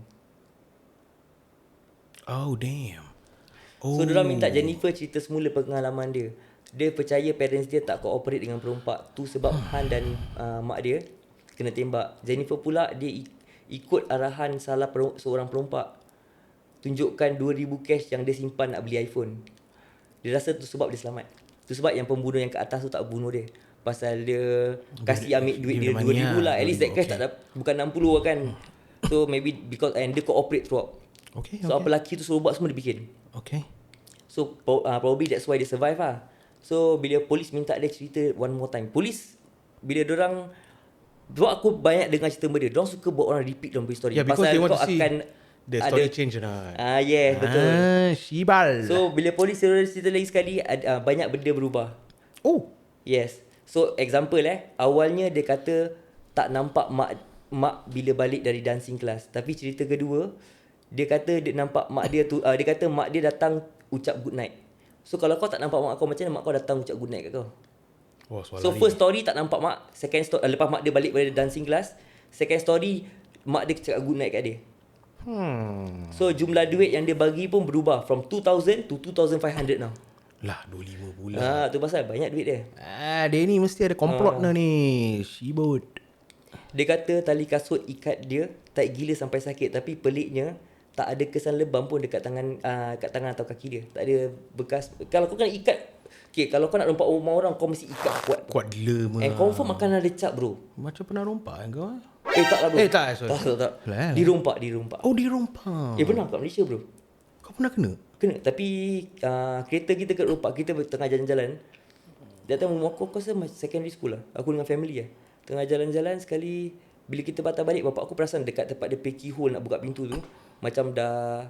Speaker 1: Oh damn.
Speaker 2: So diorang minta Jennifer cerita semula pengalaman dia. Dia percaya parents dia tak cooperate dengan perompak. Tu sebab Han dan mak dia kena tembak. Jennifer pula dia ikut arahan salah seorang perompak. Tunjukkan 2,000 cash yang dia simpan nak beli iPhone. Dia rasa tu sebab dia selamat. Tu sebab yang pembunuh yang kat atas tu tak bunuh dia. Pasal dia kasih ambil duit dia 2,000 lah. At least that cash tak ada, bukan 60 lah kan. So maybe because and dia cooperate throughout.
Speaker 1: Okay.
Speaker 2: So apa lelaki tu suruh buat semua dia bikin.
Speaker 1: Okay.
Speaker 2: So probably that's why dia survive lah. So bila polis minta dia cerita one more time. Polis bila diorang, sebab aku banyak dengar cerita dia, diorang suka buat orang repeat dalam story.
Speaker 1: Yeah, because
Speaker 2: pasal
Speaker 1: they want
Speaker 2: kau
Speaker 1: to see
Speaker 2: akan
Speaker 1: the story change lah.
Speaker 2: Yes, betul.
Speaker 1: Shibal.
Speaker 2: So bila polis cerita lagi sekali, banyak benda berubah.
Speaker 1: Oh.
Speaker 2: Yes. So example awalnya dia kata tak nampak mak mak bila balik dari dancing class. Tapi cerita kedua, dia kata dia nampak mak dia tu, dia kata mak dia datang ucap good night. So kalau kau tak nampak mak kau, macam mana mak kau datang ucap good night kat kau?
Speaker 1: Oh, soalan
Speaker 2: So first story tak nampak mak, second story lepas mak dia balik dari dancing class, second story mak dia cakap good night kat dia. So jumlah duit yang dia bagi pun berubah from 2000 to 2500 now.
Speaker 1: Lah 25 pula.
Speaker 2: Tu pasal banyak duit dia.
Speaker 1: Dia ni mesti ada komplot ni. Shibut.
Speaker 2: Dia kata tali kasut ikat dia tight gila sampai sakit, tapi peliknya tak ada kesan lebam pun dekat tangan kat tangan atau kaki dia. Tak ada bekas. Kalau kau kena ikat, kalau kau nak rompak rumah orang, kau mesti ikat kuat.
Speaker 1: Kuat gila mah.
Speaker 2: And confirm akan ada cap bro.
Speaker 1: Macam pernah rompak kan kau?
Speaker 2: Tak lah bro.
Speaker 1: Tak, sorry.
Speaker 2: Tak.
Speaker 1: Lah.
Speaker 2: Dirompak.
Speaker 1: Oh, dirompak.
Speaker 2: Pernah kat Malaysia bro.
Speaker 1: Kau pernah kena?
Speaker 2: Kena. Tapi kereta kita kat rompak, kita tengah jalan-jalan. Dia datang rumah aku rasa secondary school lah. Aku dengan family lah. Tengah jalan-jalan sekali, bila kita patah balik, bapak aku perasan dekat tempat dia pay keyhole nak buka pintu tu, macam dah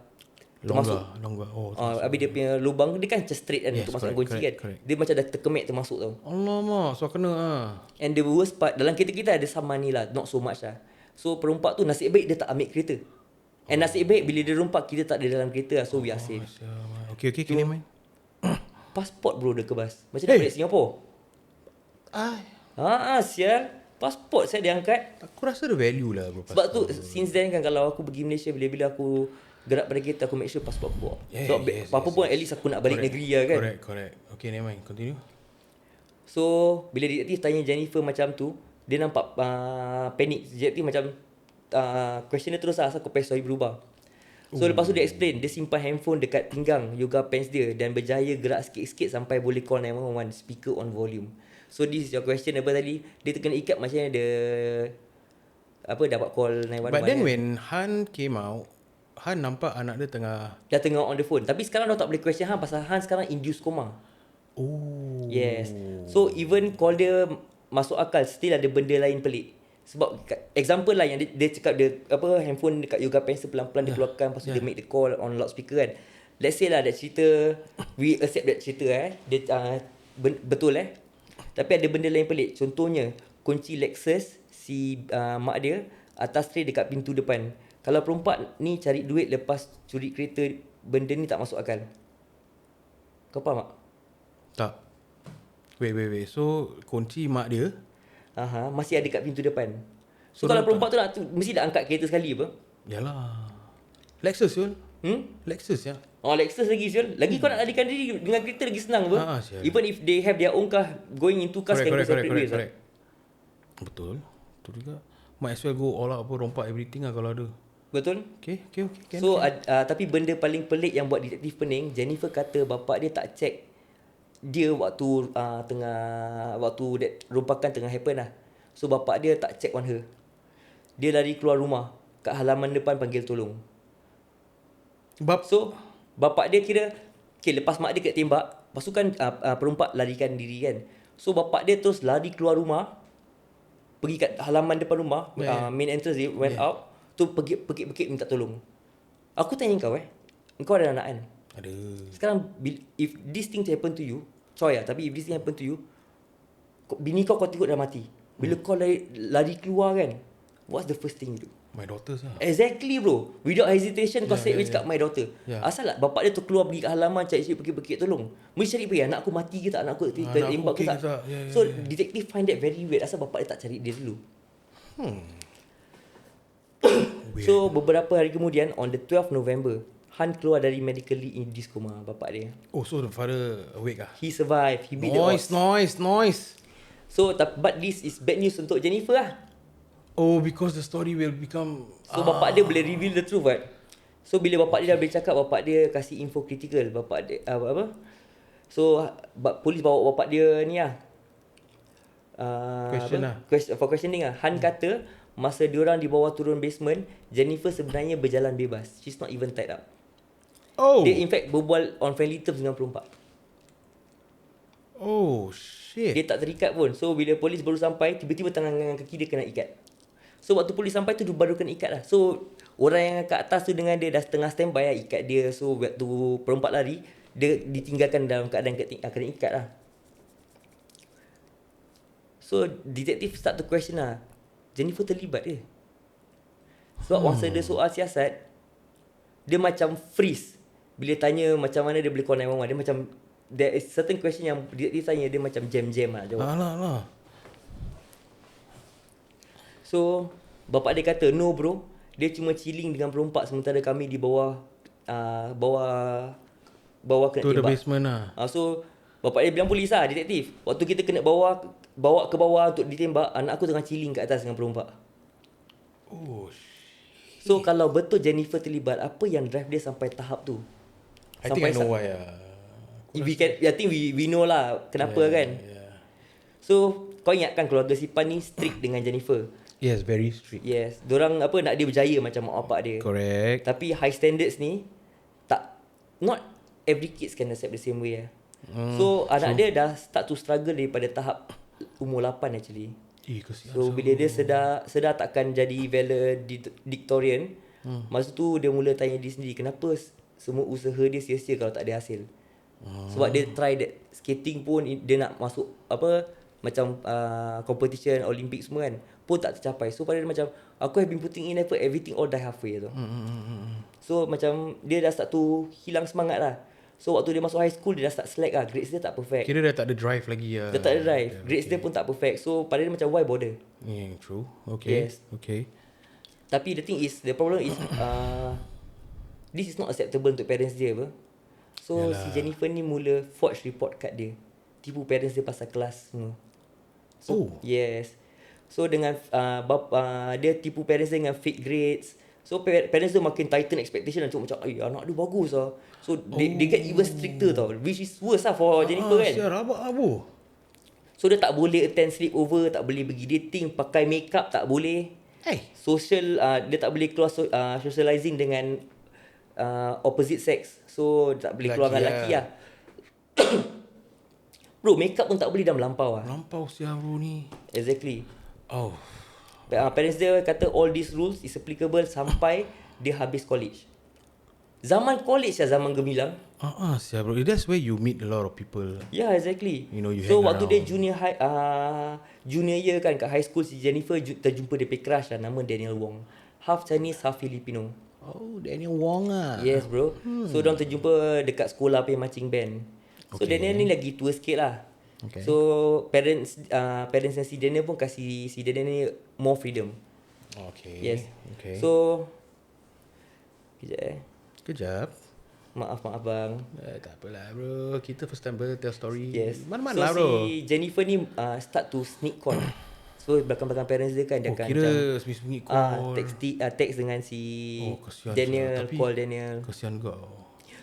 Speaker 2: termasuk.
Speaker 1: Longgar. Oh,
Speaker 2: Habis dia punya lubang dia kan macam straight kan, untuk masuk kunci kan.
Speaker 1: Correct.
Speaker 2: Dia macam dah terkemek termasuk tau.
Speaker 1: Alamak, so kena
Speaker 2: And the worst part, dalam kereta kita ada some money lah, not so much lah. So perompak tu nasib baik dia tak ambil kereta. And nasib baik bila dia rompak, kita tak ada dalam kereta lah, so we are safe.
Speaker 1: Okay, kini main.
Speaker 2: Pasport bro dia kebas. Macam nak balik Singapore. Sial. Pasport saya dia angkat.
Speaker 1: Aku rasa ada value lah bro.
Speaker 2: Sebab tu since then kan, kalau aku pergi Malaysia, bila aku gerak pada kereta, aku make sure pasport aku bawa. So apa-apa pun at least aku nak balik negeri lah kan.
Speaker 1: Correct. Okay, never mind. Continue.
Speaker 2: So bila detektif tanya Jennifer macam tu, dia nampak panik. Detektif macam question dia terus lah, asal kau story berubah. So lepas tu dia explain, dia simpan handphone dekat pinggang yoga pants dia dan berjaya gerak sikit-sikit sampai boleh call 911, speaker on volume. So this is your question apa tadi, dia kena ikat macam mana dia dapat call 911.
Speaker 1: But then when Han came out, Han nampak anak dia
Speaker 2: dah tengah on the phone. Tapi sekarang dah tak boleh question Han, pasal Han sekarang induced coma.
Speaker 1: Oh.
Speaker 2: Yes. So even call dia masuk akal, still ada benda lain pelik. Sebab example lah yang dia cakap dia handphone dekat yoga pants pelan-pelan dia keluarkan, lepas tu dia make the call on loudspeaker kan. Let's say lah that cerita, we accept that cerita dia betul tapi ada benda lain pelik. Contohnya kunci Lexus si mak dia atas tray dekat pintu depan. Kalau perompak ni cari duit lepas curi kereta, benda ni tak masuk akal. Kau faham tak?
Speaker 1: Tak. Wait. So kunci mak dia
Speaker 2: masih ada kat pintu depan. So kalau perompak tu mesti dah angkat kereta sekali apa?
Speaker 1: Yalah. Lexus Yul. Lexus ya.
Speaker 2: Lexus lagi Syul. Lagi kau nak larikan diri dengan kereta lagi senang apa? Even if they have their own car, going into cars can go separate ways.
Speaker 1: Betul juga. Might as well go all out rompak everything lah kalau ada.
Speaker 2: Betul?
Speaker 1: Okay.
Speaker 2: So tapi benda paling pelik yang buat detektif pening, Jennifer kata bapak dia tak check dia waktu waktu rompakan tengah happen lah. So bapak dia tak check on her. Dia lari keluar rumah, kat halaman depan panggil tolong. So bapak dia kira lepas mak dia kena tembak, lepas tu kan perompak larikan diri kan. So bapak dia terus lari keluar rumah, pergi kat halaman depan rumah, main entrance dia went out, tu pekik-pekik minta tolong. Aku tanya kau ada anak kan?
Speaker 1: Ada.
Speaker 2: Sekarang if this thing happen to you, tapi if this thing happen to you, bini kau tengok dah mati. Bila kau lari keluar kan, what's the first thing you do?
Speaker 1: My daughters lah.
Speaker 2: Exactly bro. Without hesitation kau straight away cakap my daughter. Asal lah bapak dia tu keluar pergi kat halaman cari pekik-pekik tolong. Mesti cari pergi, anak aku mati ke tak, anak aku tembak ke tak. So detective find that very weird. Asal bapak dia tak cari dia dulu. So beberapa hari kemudian, on the 12th November, Han keluar dari medically induced coma, bapak dia.
Speaker 1: Oh, so the father awake ah?
Speaker 2: He survived. He beat the odds.
Speaker 1: Noise.
Speaker 2: So but this is bad news untuk Jennifer lah.
Speaker 1: Oh, because the story will become...
Speaker 2: So bapak dia boleh reveal the truth right? So bila bapak dia dah boleh cakap, bapak dia kasih info critical. Bapak dia So polis bawa bapak dia ni lah, for questioning lah. Han kata masa diorang dibawa turun basement, Jennifer sebenarnya berjalan bebas. She's not even tied up. Dia in fact berbual on friendly terms dengan perompak.
Speaker 1: Oh shit.
Speaker 2: Dia tak terikat pun. So bila polis baru sampai, tiba-tiba tangan kaki dia kena ikat. So waktu polis sampai tu, dia baru kena ikat lah. So orang yang kat atas tu dengan dia dah setengah standby lah, ikat dia. So waktu perompak lari, dia ditinggalkan dalam keadaan kena ikat lah. So detective start to question lah, Jennifer terlibat ke? Sebab masa dia soal siasat, dia macam freeze. Bila tanya macam mana dia boleh call 911, dia macam there is certain question yang dia tanya, dia macam jam-jam lah jawab.
Speaker 1: Alah.
Speaker 2: So bapak dia kata, no bro, dia cuma chilling dengan perompak sementara kami di bawah kena
Speaker 1: To the
Speaker 2: tembak.
Speaker 1: basement lah.
Speaker 2: So bapak dia bilang polis lah, detektif. Waktu kita kena bawa ke bawah untuk ditembak, anak aku tengah chilling kat atas dengan perompak.
Speaker 1: Oh,
Speaker 2: So kalau betul Jennifer terlibat, apa yang drive dia sampai tahap tu?
Speaker 1: I think I know why
Speaker 2: I think we know lah kenapa kan.
Speaker 1: Yeah.
Speaker 2: So kau ingatkan keluarga Sipan ni strict dengan Jennifer.
Speaker 1: Yes, very strict.
Speaker 2: Yes, dorang nak dia berjaya macam mak bapak dia.
Speaker 1: Correct.
Speaker 2: Tapi high standards ni not every kids can accept the same way. So anak dia dah start to struggle daripada tahap umur 8 actually.
Speaker 1: Kesian.
Speaker 2: So bila dia sedar takkan jadi valedictorian, masa tu dia mula tanya diri sendiri, kenapa semua usaha dia sia-sia kalau tak ada hasil. Sebab dia try that skating pun, dia nak masuk macam competition Olympic semua kan, pun tak tercapai. So pada dia macam, aku have been putting in effort, everything all die halfway tu. So macam dia dah start to hilang semangat lah. So waktu dia masuk high school, dia dah start slack lah. Grades dia tak perfect.
Speaker 1: Kira dah tak ada drive lagi lah.
Speaker 2: Dia tak ada drive. Grades dia pun tak perfect. So pada dia macam, why bother?
Speaker 1: True. Okay.
Speaker 2: Yes.
Speaker 1: Okay.
Speaker 2: Tapi the thing is, the problem is this is not acceptable untuk parents dia apa. So si Jennifer ni mula forge report card dia, tipu parents dia pasal kelas semua. So yes. So dengan dia tipu parents dia dengan fake grades. So parents dia makin tighten expectation untuk macam, anak dia bagus lah. So they get even stricter tau, which is worse lah for Jennifer kan.
Speaker 1: Sial, rabak abu.
Speaker 2: So dia tak boleh attend sleepover, tak boleh pergi dating, pakai makeup tak boleh. Social, dia tak boleh keluar socializing dengan opposite sex. So tak boleh keluar dengan lelaki lah. Bro, makeup pun tak boleh, dah melampau lah.
Speaker 1: Melampau sial bro ni.
Speaker 2: Exactly.
Speaker 1: Oh.
Speaker 2: Parents dia kata all these rules is applicable sampai dia habis college. Zaman college lah, zaman gemilang.
Speaker 1: Sial bro. That's where you meet a lot of people.
Speaker 2: Yeah, exactly.
Speaker 1: You know, you
Speaker 2: so
Speaker 1: hang
Speaker 2: waktu
Speaker 1: around.
Speaker 2: dia junior year kan kat high school, si Jennifer terjumpa dia punya crush lah, nama Daniel Wong. Half Chinese, half Filipino.
Speaker 1: Oh, Daniel Wong ah.
Speaker 2: Yes bro. So diorang terjumpa dekat sekolah punya marching band. So Daniel ni lagi tua sikit lah.
Speaker 1: Okay.
Speaker 2: So parents dan si Daniel pun kasih si Daniel ni more freedom.
Speaker 1: Okay.
Speaker 2: Yes.
Speaker 1: Okay.
Speaker 2: So
Speaker 1: Kejap.
Speaker 2: Maaf bang.
Speaker 1: Tak apalah bro. Kita first time tell story.
Speaker 2: Yes.
Speaker 1: Mana-mana
Speaker 2: so
Speaker 1: lah bro.
Speaker 2: si Jennifer ni start to sneak call. So belakang-belakang parents dia kan, dia akan
Speaker 1: kira
Speaker 2: macam
Speaker 1: sembunyi-sembunyi call.
Speaker 2: text dengan si
Speaker 1: kesian
Speaker 2: Daniel,
Speaker 1: tapi
Speaker 2: call Daniel.
Speaker 1: Kesian kau.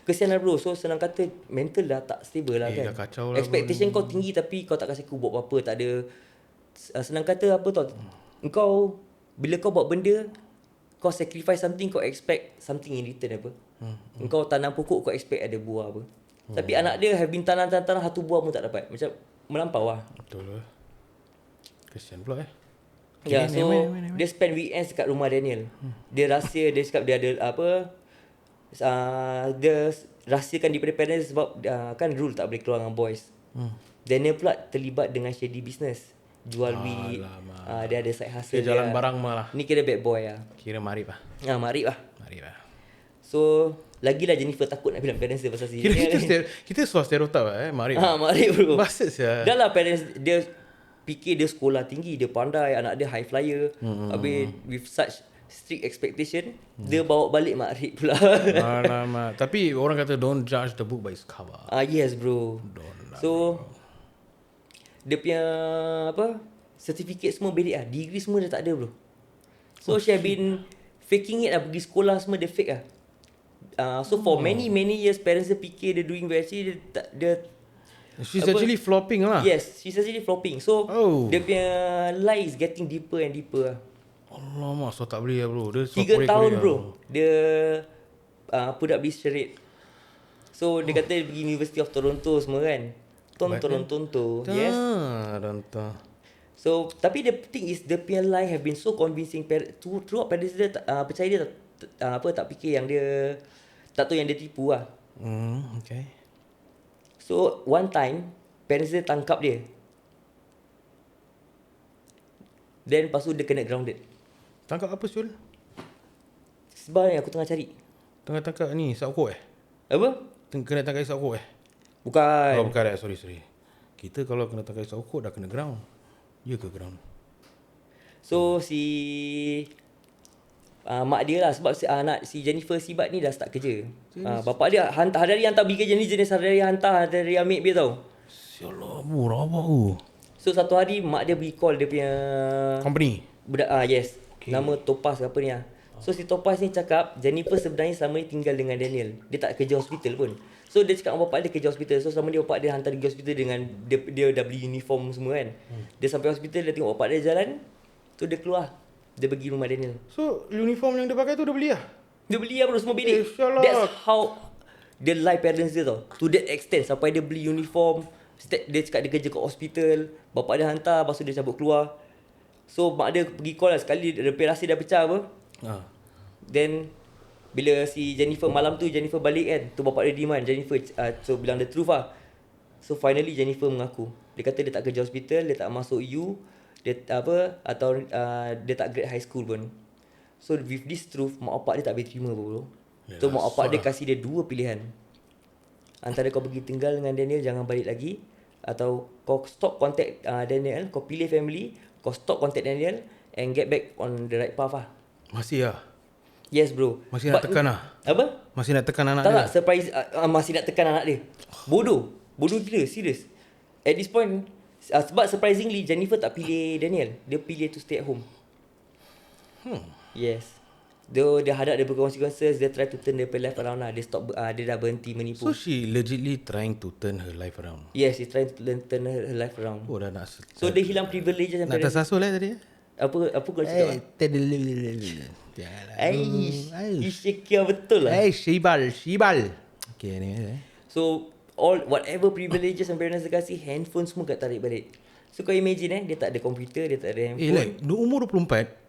Speaker 2: Kesian lah bro. So senang kata mental dah tak stable lah kan.
Speaker 1: Dah kacau lah
Speaker 2: Expectation kau tinggi tapi kau tak kasi aku buat apa-apa. Tak ada senang kata apa tau. Engkau bila kau buat benda, kau sacrifice something, kau expect something in return apa. Engkau tanam pokok, kau expect ada buah apa. Tapi anak dia have been tanam satu buah pun tak dapat. Macam melampau lah.
Speaker 1: Betul lah. Kesian pula
Speaker 2: Ya, so dia spend weekends dekat rumah Daniel. Dia rahsia, dia cakap dia ada dia rahsiakan daripada parents sebab kan rule tak boleh keluar dengan boys. Daniel pula terlibat dengan shady business. Jual weed. Dia ada side hustle.
Speaker 1: Dia jalan barang malah.
Speaker 2: Ni kira bad boy lah.
Speaker 1: Kira marip lah.
Speaker 2: Marip lah.
Speaker 1: Marip lah.
Speaker 2: So lagilah Jennifer takut nak bilang parents dia pasal si
Speaker 1: Kira kita suara stereotip lah marip.
Speaker 2: Marip bro.
Speaker 1: Bastard sia.
Speaker 2: Dah lah parents dia fikir dia sekolah tinggi, dia pandai, anak dia high flyer. Habis with such strict expectation, dia bawa balik makrif pula.
Speaker 1: Alamak. Tapi orang kata don't judge the book by its cover.
Speaker 2: Yes bro. So dia punya certificate semua belik lah. Degree semua dia tak ada bro. So she have been faking it lah. Pergi sekolah semua dia fake lah. So for many years parents dia fikir dia doing well. Actually dia
Speaker 1: She's actually flopping lah.
Speaker 2: Yes, she's actually flopping. So dia punya lie is getting deeper and deeper lah.
Speaker 1: Alamak, so tak boleh lah bro. Dia
Speaker 2: 3 tahun bro. Dia put up this charade. So dia kata dia pergi University of Toronto semua kan. Toronto. Yes.
Speaker 1: Toronto.
Speaker 2: So tapi the thing is the punya lie have been so convincing throughout parents dia percaya dia tak fikir yang dia tak tahu yang dia tipu lah.
Speaker 1: Okay.
Speaker 2: So one time parents dia tangkap dia. Then lepas tu dia kena grounded.
Speaker 1: Tangkap apa Syul?
Speaker 2: Sebab aku tengah cari.
Speaker 1: Tengah tangkap ni Saukok
Speaker 2: Apa?
Speaker 1: Kena tangkap Saukok
Speaker 2: Bukan.
Speaker 1: Oh bukan sorry. Kita kalau kena tangkap Saukok dah kena ground. Ya ke ground?
Speaker 2: So si mak dia lah. Sebab anak si Jennifer Sibat ni dah start kerja. Bapak dia hari-hari hantar pergi kerja ni, jenis hari-hari hantar, hari-hari ambil dia tau.
Speaker 1: Sialah bu, rabak
Speaker 2: So satu hari mak dia pergi call dia punya
Speaker 1: company.
Speaker 2: budak, yes. Okay. Nama Topaz ke apa ni lah. So si Topaz ni cakap Jennifer sebenarnya selama ni tinggal dengan Daniel. Dia tak kerja hospital pun. So dia cakap dengan bapak dia kerja hospital. So selama ni bapak dia hantar pergi hospital dengan dia dah beli uniform semua kan. Dia sampai hospital, dia tengok bapak dia jalan. So dia keluar. Dia pergi rumah Daniel.
Speaker 1: So uniform yang dia pakai tu dia beli lah?
Speaker 2: Dia beli lah bro, semua bilik. That's how dia lie parents dia tau. To that extent sampai dia beli uniform. Dia cakap dia kerja kat hospital. Bapak dia hantar, lepas tu dia cabut keluar. So mak dia pergi call lah. Sekali reparasi dah pecah apa. Then bila si Jennifer malam tu Jennifer balik kan, tu bapak dia demand Jennifer so bilang the truth lah. So finally Jennifer mengaku. Dia kata dia tak kerja hospital, dia tak masuk U, dia apa atau dia tak grade high school pun. So with this truth mak bapak dia tak boleh terima bro. So mak bapak dia kasih dia dua pilihan. Antara kau pergi tinggal dengan Daniel, jangan balik lagi, atau kau stop contact Daniel, kau pilih family, kau stop contact Daniel and get back on the right path lah.
Speaker 1: Masih lah?
Speaker 2: Yes bro.
Speaker 1: Masih nak tekan lah?
Speaker 2: Apa?
Speaker 1: Masih nak tekan anak
Speaker 2: dia?
Speaker 1: dia?
Speaker 2: Tak, surprise. Masih nak tekan anak dia. Bodoh gila, serius. At this point, sebab surprisingly Jennifer tak pilih Daniel. Dia pilih to stay at home. Yes. Dia hadap dia consequences, dia try to turn their life around lah. Dia stop, dia dah berhenti menipu.
Speaker 1: So she legitly trying to turn her life around?
Speaker 2: Yes, she's trying to turn her life around.
Speaker 1: Oh dah nak.
Speaker 2: So dia hilang privileges.
Speaker 1: Nak tersasul lah tadi?
Speaker 2: Apa kau cakap? Insecure betul lah.
Speaker 1: Shibal. Okay ni.
Speaker 2: So whatever privileges yang parents dia kasih, handphone semua kat tarik balik. So kau imagine dia tak ada komputer, dia tak ada handphone.
Speaker 1: Like umur 24.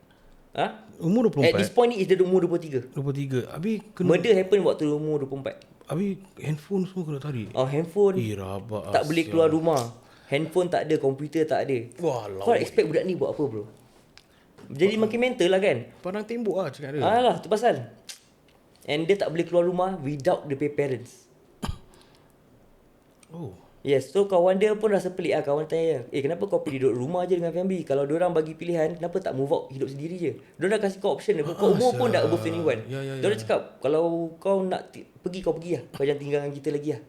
Speaker 1: Umur 24.
Speaker 2: At this point ni is dia umur 23.
Speaker 1: 23. Habis kena
Speaker 2: murder happen waktu umur 24.
Speaker 1: Habis handphone semua kena tarik.
Speaker 2: Handphone
Speaker 1: rabak.
Speaker 2: Tak boleh keluar rumah. Handphone tak ada, komputer tak ada. Kau expect budak ni buat apa bro? Jadi makin mental lah kan.
Speaker 1: Padang tembok lah cakap dia.
Speaker 2: Alah, tu pasal. And dia tak boleh keluar rumah without the parents. Yes, so kawan dia pun rasa pelik lah. Kawan tanya, kenapa kau pilih duduk rumah je dengan family? Kalau diorang bagi pilihan, kenapa tak move out hidup sendiri je? Diorang dah kasih kau option. Kau umur pun dah above 21. Diorang cakap, kalau kau nak pergi, kau pergi lah. Kau jangan tinggal dengan kita lagi lah.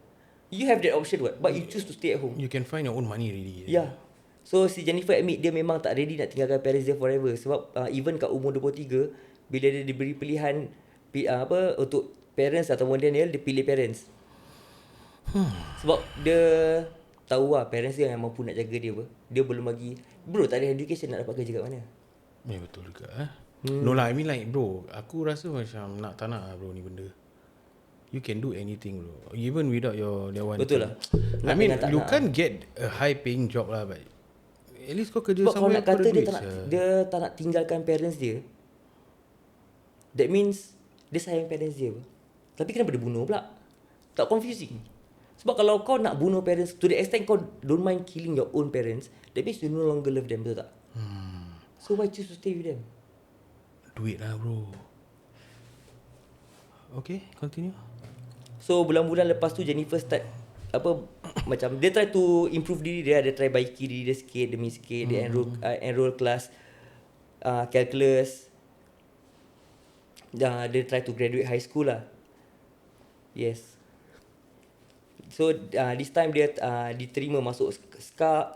Speaker 2: You have that option what? But you choose to stay at home.
Speaker 1: You can find your own money really.
Speaker 2: Yeah. So si Jennifer admit dia memang tak ready nak tinggalkan parents dia forever. Sebab even kat umur 23, bila dia diberi pilihan untuk parents ataupun Daniel, dia pilih parents. Sebab dia tahu lah parents dia yang mampu nak jaga dia apa. Dia belum lagi, bro, tak ada education nak dapat kerja kat mana.
Speaker 1: Betul juga No lah, I mean like bro, aku rasa macam tak nak bro ni benda. You can do anything bro, even without that one.
Speaker 2: Betul lah.
Speaker 1: I mean you can't get a high paying job lah, but at least kau kerja
Speaker 2: sebab
Speaker 1: sama.
Speaker 2: Sebab kalau nak kata dia tak nak tinggalkan parents dia, that means dia sayang parents dia apa? Tapi kenapa dia bunuh pula? Tak confusing. Sebab kalau kau nak bunuh parents, to the extent kau don't mind killing your own parents, that means you no longer love them, betul tak? So why choose to stay with them?
Speaker 1: Duit lah bro. Okay, continue.
Speaker 2: So bulan-bulan lepas tu Jennifer start macam dia try to improve diri dia. Dia try baiki diri dia sikit demi sikit. Dia enroll kelas calculus. Dia try to graduate high school lah. Yes. So this time dia diterima masuk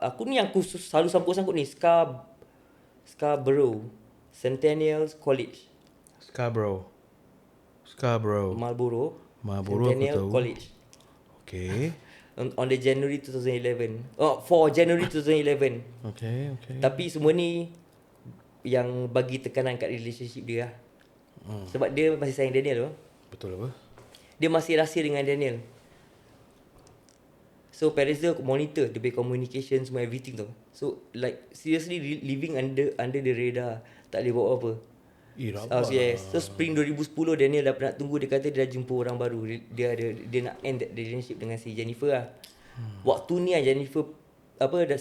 Speaker 2: aku selalu sangkut ni Scarborough Centennial College. Marlborough Centennial College.
Speaker 1: Okay.
Speaker 2: On the January 2011. For January 2011.
Speaker 1: Okay.
Speaker 2: Tapi semua ni yang bagi tekanan kat relationship dia lah. Sebab dia masih sayang Daniel tu.
Speaker 1: Betul apa?
Speaker 2: Dia masih rahsia dengan Daniel. So parents dia monitor dia punya communication semua, everything tu. So like seriously living under the radar. Tak boleh buat apa. Yes. So spring 2010 Daniel dah pernah tunggu. Dia kata dia dah jumpa orang baru. Dia nak end that relationship dengan si Jennifer lah. Waktu ni lah Jennifer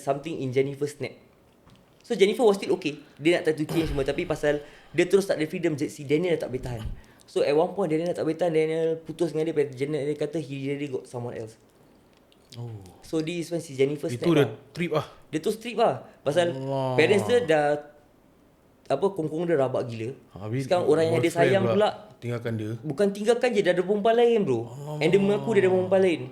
Speaker 2: something in Jennifer snap. So Jennifer was still okay. Dia nak try to change semua, tapi pasal dia terus tak ada freedom, si Daniel dah tak boleh tahan. So at one point Daniel tak boleh tahan, Daniel putus dengan dia. Daniel kata he really got someone else. So this is when si Jennifer
Speaker 1: Itu
Speaker 2: snap
Speaker 1: dah
Speaker 2: lah.
Speaker 1: trip lah.
Speaker 2: Dia tu strip lah. Pasal
Speaker 1: Allah.
Speaker 2: parents dia dah kongkong dia rabak gila.
Speaker 1: Habis
Speaker 2: Sekarang orang yang dia
Speaker 1: boyfriend
Speaker 2: sayang pula
Speaker 1: tinggalkan dia.
Speaker 2: bukan tinggalkan je, dah ada perempuan lain bro. And dia mengaku dia ada perempuan lain.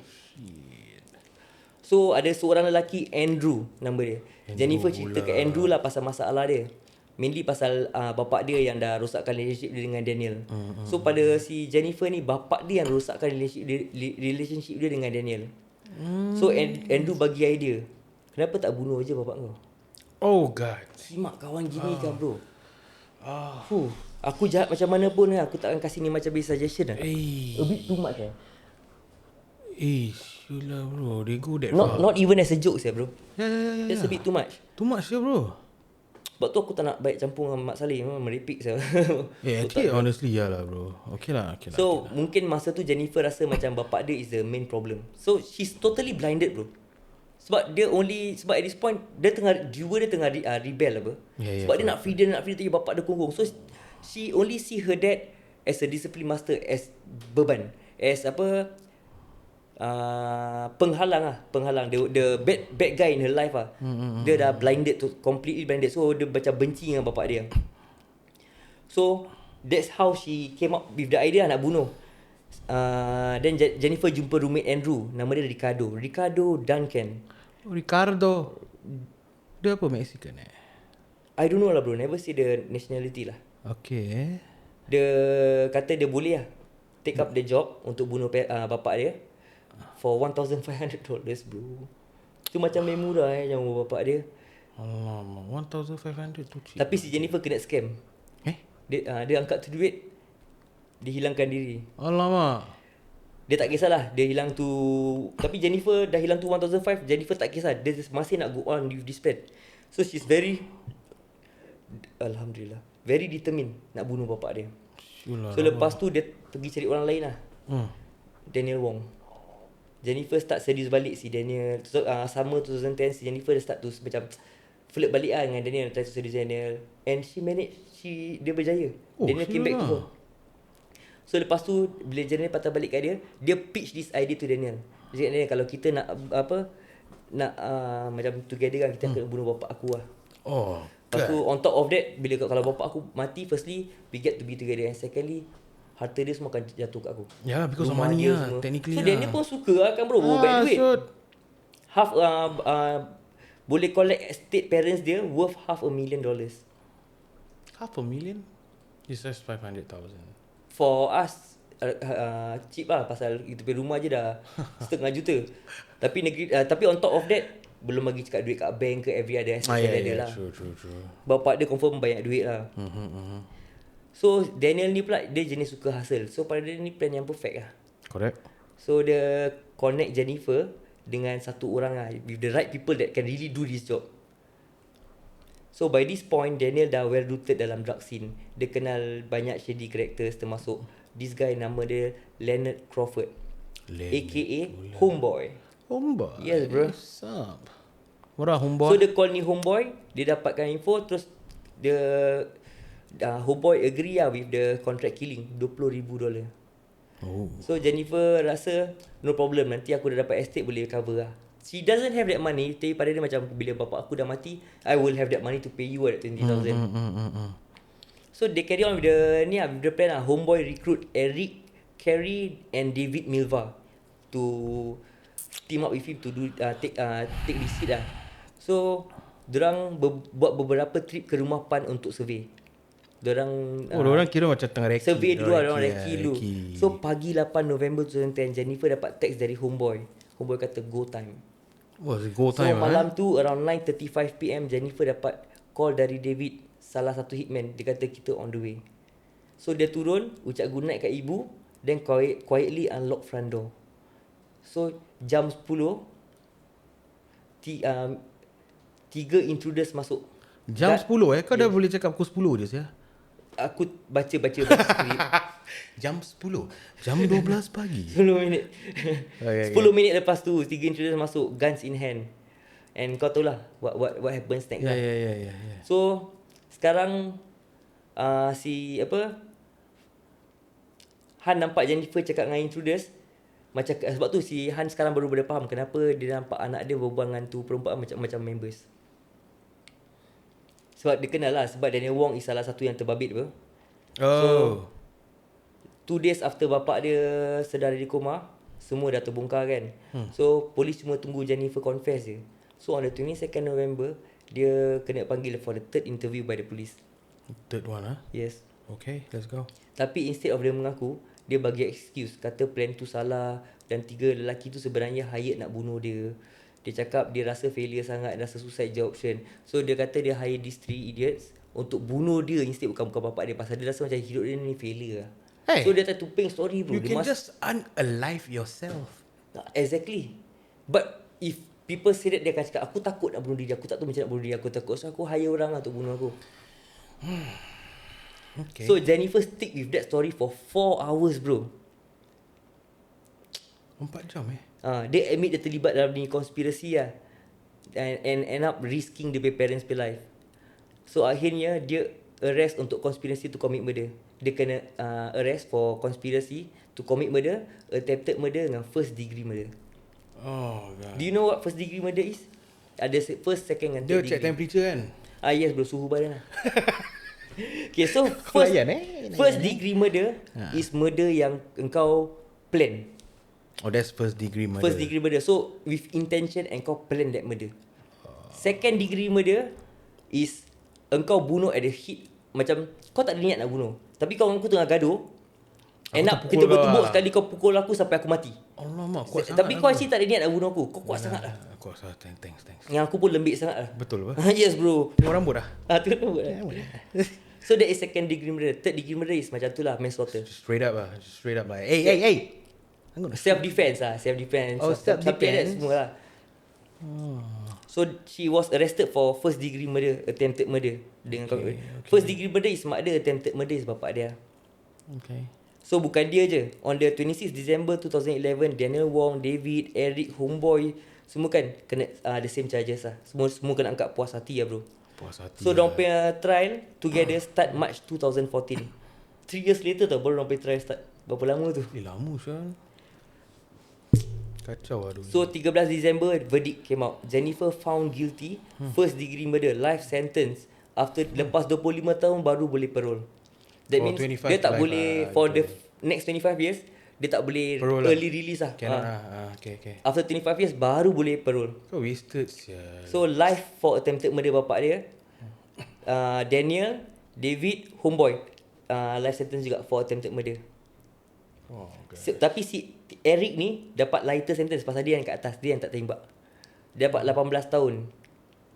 Speaker 2: So ada seorang lelaki, Andrew nama dia. Jennifer cerita ke Andrew lah pasal masalah dia. Mainly pasal bapak dia yang dah rosakkan relationship dia dengan Daniel. So pada si Jennifer ni, bapak dia yang rosakkan relationship dia dengan Daniel. So Andrew bagi idea, kenapa tak bunuh je bapak kau?
Speaker 1: Oh God.
Speaker 2: Simak kawan gini kan bro. Aku jahat macam mana pun aku tak akan kasih ni macam base suggestion lah. A bit too much
Speaker 1: Syulah bro, they go that
Speaker 2: Not
Speaker 1: far.
Speaker 2: not even as a joke saya bro.
Speaker 1: Yeah.
Speaker 2: That's a bit too much.
Speaker 1: Too much ya bro.
Speaker 2: Sebab tu aku tak nak baik campur dengan Mak Saleh, memang merepek saya.
Speaker 1: Actually honestly ya lah bro. Okay lah.
Speaker 2: So mungkin masa tu Jennifer rasa macam bapak dia is the main problem. So she's totally blinded bro. Sebab at this point dia tengah rebel apa. Sebab dia nak freedom tapi bapak dia kongkong. So she only see her dad as a discipline master, as beban, as penghalang the bad guy in her life lah. Dia dah completely blinded. So dia macam benci dengan bapak dia. So that's how she came up with the idea nak bunuh. Then Jennifer jumpa roommate Andrew, nama dia Ricardo Duncan.
Speaker 1: Ricardo. Dia apa, Mexican
Speaker 2: I don't know lah bro, never see the nationality lah.
Speaker 1: Okay.
Speaker 2: Dia kata dia boleh lah take up the job untuk bunuh bapak dia for $1,500 bro. Tu macam main murah yang bapak dia.
Speaker 1: Alamak, 1,500 tu cheap.
Speaker 2: Tapi si Jennifer kena scam. Dia angkat tu duit, dia hilangkan diri.
Speaker 1: Alamak.
Speaker 2: Dia tak kisahlah, dia hilang tu. Tapi Jennifer dah hilang tu 1,500, Jennifer tak kisah. Dia masih nak go on with this plan. So she's Alhamdulillah, very determined nak bunuh bapak dia. So lepas tu dia pergi cari orang lain lah. Daniel Wong. Jennifer start seduce balik si Daniel. So, summer 2010 si Jennifer dah start tu macam flirt balik lah dengan Daniel, try to seduce Daniel. And she managed, dia berjaya. Daniel came back to her. So lepas tu bila Daniel patah balik kat dia pitch this idea to Daniel. Dia cakap, Daniel, kalau kita nak macam together kan, kita akan bunuh bapak aku lah. Lepas tu on top of that, kalau bapak aku mati, firstly we get to be together, and secondly harta dia semua akan jatuh kat aku.
Speaker 1: Ya, because of money lah, technically
Speaker 2: so
Speaker 1: lah.
Speaker 2: Daniel pun suka lah kan bro, baik duit. Half boleh collect estate parents dia worth $500,000.
Speaker 1: $500,000? It's just 500,000.
Speaker 2: For us cheap lah, pasal kita punya rumah je dah setengah juta. Tapi on top of that, belum bagi cakap duit kat bank ke every other aspect dia lah.
Speaker 1: True.
Speaker 2: Bapak dia confirm banyak duit lah. So Daniel ni pula dia jenis suka hustle. So pada dia ni plan yang perfect lah.
Speaker 1: Correct.
Speaker 2: So dia connect Jennifer dengan satu orang lah, with the right people that can really do this job. So by this point Daniel dah well rooted dalam drug scene. Dia kenal banyak shady characters, termasuk this guy nama dia Leonard Crawford, aka Homeboy. Yes bro.
Speaker 1: Sup? Murah Homeboy.
Speaker 2: So dia call ni Homeboy, dia dapatkan info, terus dia Homeboy agree lah with the contract killing, $20,000. So Jennifer rasa no problem, nanti aku dah dapat estate, boleh cover lah. She doesn't have that money, tapi pada dia macam, bila bapak aku dah mati, I will have that money to pay you at 20,000. So they carry on with the plan lah. Homeboy recruit Eric, Carrie and David Milva to team up with him to do take this seat lah. So dorang buat beberapa trip ke rumah Pan untuk survey.
Speaker 1: Dorang kira macam tengah recce.
Speaker 2: Survey dulu lah, dorang recce dulu. So pagi 8 November 2010, Jennifer dapat text dari Homeboy. Homeboy kata go time.
Speaker 1: Go time.
Speaker 2: So malam tu around 9:35 PM, Jennifer dapat call dari David, salah satu hitman. Dia kata kita on the way. So dia turun, ucap good night kat ibu, then quietly unlock front door. So jam 10 tiga intruders masuk.
Speaker 1: Jam 10 kau dah boleh cakap pukul 10 je ya?
Speaker 2: Aku baca skrip.
Speaker 1: Jam 10. Jam 12 pagi.
Speaker 2: 10 minit. 10 minit lepas tu tiga intruders masuk, guns in hand. And kau tahu lah what happens next lah.
Speaker 1: Yeah.
Speaker 2: So sekarang Han nampak Jennifer cakap dengan intruders, macam sebab tu si Han sekarang baru boleh faham kenapa dia nampak anak dia berbual dengan tu perempuan macam members. Sebab dia kenal lah, sebab Daniel Wong is salah satu yang terbabit apa. So 2 days after bapak dia sedar dari koma, semua dah terbongkar kan. So polis cuma tunggu Jennifer confess je. So on the 22nd November, dia kena panggil for the third interview by the police.
Speaker 1: Third one
Speaker 2: Yes.
Speaker 1: Okay, let's go.
Speaker 2: Tapi instead of dia mengaku, dia bagi excuse, kata plan tu salah dan 3 lelaki tu sebenarnya hired nak bunuh dia. Dia cakap dia rasa failure sangat, rasa suicide je option. So dia kata dia hire these 3 idiots untuk bunuh dia instead bukan bapak dia, pasal dia rasa macam hidup dia ni failure lah.
Speaker 1: Hey,
Speaker 2: So dia try to paint story bro.
Speaker 1: you can just unalive yourself.
Speaker 2: Exactly. But if people say that, dia akan cakap aku takut nak bunuh diri, aku tak tahu macam nak bunuh diri, aku takut. So aku hire orang lah untuk bunuh aku.
Speaker 1: Okay.
Speaker 2: So Jennifer stick with that story for 4 hours bro.
Speaker 1: 4 jam
Speaker 2: Dia admit dia terlibat dalam ni konspirasi lah. And end up risking the parents' life. So akhirnya dia arrest untuk conspiracy to commit murder. Dia kena arrest for conspiracy to commit murder, attempted murder dengan first degree murder.
Speaker 1: Oh god.
Speaker 2: Do you know what first degree murder is? Ada first, second and
Speaker 1: Dia
Speaker 2: third
Speaker 1: check
Speaker 2: degree.
Speaker 1: temperature kan?
Speaker 2: Yes bro, suhu badan lah. Okay, so first degree murder is murder yang engkau plan.
Speaker 1: Oh, that's first degree murder.
Speaker 2: First degree murder. So with intention and kau plan that murder. Second degree murder is engkau bunuh at the heat. Macam kau tak ada niat nak bunuh, tapi kawan aku tengah gaduh, end up kita bertumbuk sekali, kau pukul aku sampai aku mati.
Speaker 1: Alamak, kuat sangat.
Speaker 2: Tapi kau actually tak ada niat nak bunuh aku. Kau kuat sangat lah.
Speaker 1: Kuat sangat. Thanks.
Speaker 2: Yang aku pun lembik sangat lah.
Speaker 1: Betul apa?
Speaker 2: Yes bro.
Speaker 1: Tengok rambut dah.
Speaker 2: Tu rambut lah. So that is second degree murder. Third degree murder is macam tu lah, manslaughter.
Speaker 1: Straight up like, hey.
Speaker 2: Self defense lah, self defense.
Speaker 1: Oh, self-defense.
Speaker 2: Semua lah. So she was arrested for first degree murder, attempted murder dengan
Speaker 1: Okay.
Speaker 2: First degree murder is mak dia, attempted murder is bapak dia.
Speaker 1: Okay.
Speaker 2: So bukan dia je. On the 26 December 2011, Daniel Wong, David, Eric, Homeboy, semua kan kena the same charges lah. Semua kena angkat puas hati lah bro.
Speaker 1: Puas hati.
Speaker 2: So diorang punya trial together start March 2014. 3 years later tau baru diorang punya trial start. Berapa lama tu?
Speaker 1: Lama Syah. Kacau lah dulu.
Speaker 2: So 13 December verdict came out. Jennifer found guilty, first degree murder, life sentence. After lepas 25 tahun baru boleh parole. That means
Speaker 1: 25
Speaker 2: dia tak
Speaker 1: life
Speaker 2: boleh for the next 25 years dia tak boleh
Speaker 1: Parole
Speaker 2: early release lah.
Speaker 1: Cannot okay.
Speaker 2: After 25 years baru boleh parole.
Speaker 1: Kau wasted Syah.
Speaker 2: So life for attempted murder bapak dia. Daniel, David, Homeboy, life sentence juga for attempted murder.
Speaker 1: Oh, okay.
Speaker 2: Tapi si Eric ni dapat lighter sentence pasal dia yang kat atas, dia yang tak tembak. Dia dapat 18 tahun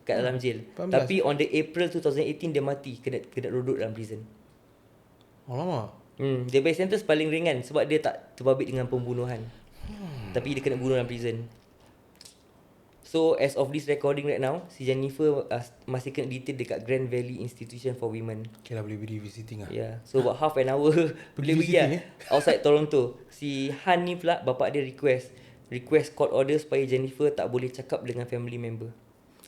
Speaker 2: kat dalam jail.
Speaker 1: 18.
Speaker 2: Tapi on the April 2018 dia mati, kena duduk dalam prison.
Speaker 1: Alamak.
Speaker 2: Dia bagi sentence paling ringan sebab dia tak terbabit dengan pembunuhan. Tapi dia kena bunuh dalam prison. So as of this recording right now, si Jennifer masih kena detain dekat Grand Valley Institution for Women.
Speaker 1: Okay lah, boleh pergi visiting lah.
Speaker 2: Yeah. So about half an hour boleh pergi lah outside Toronto. Si Han ni pula bapak dia request court order supaya Jennifer tak boleh cakap dengan family member.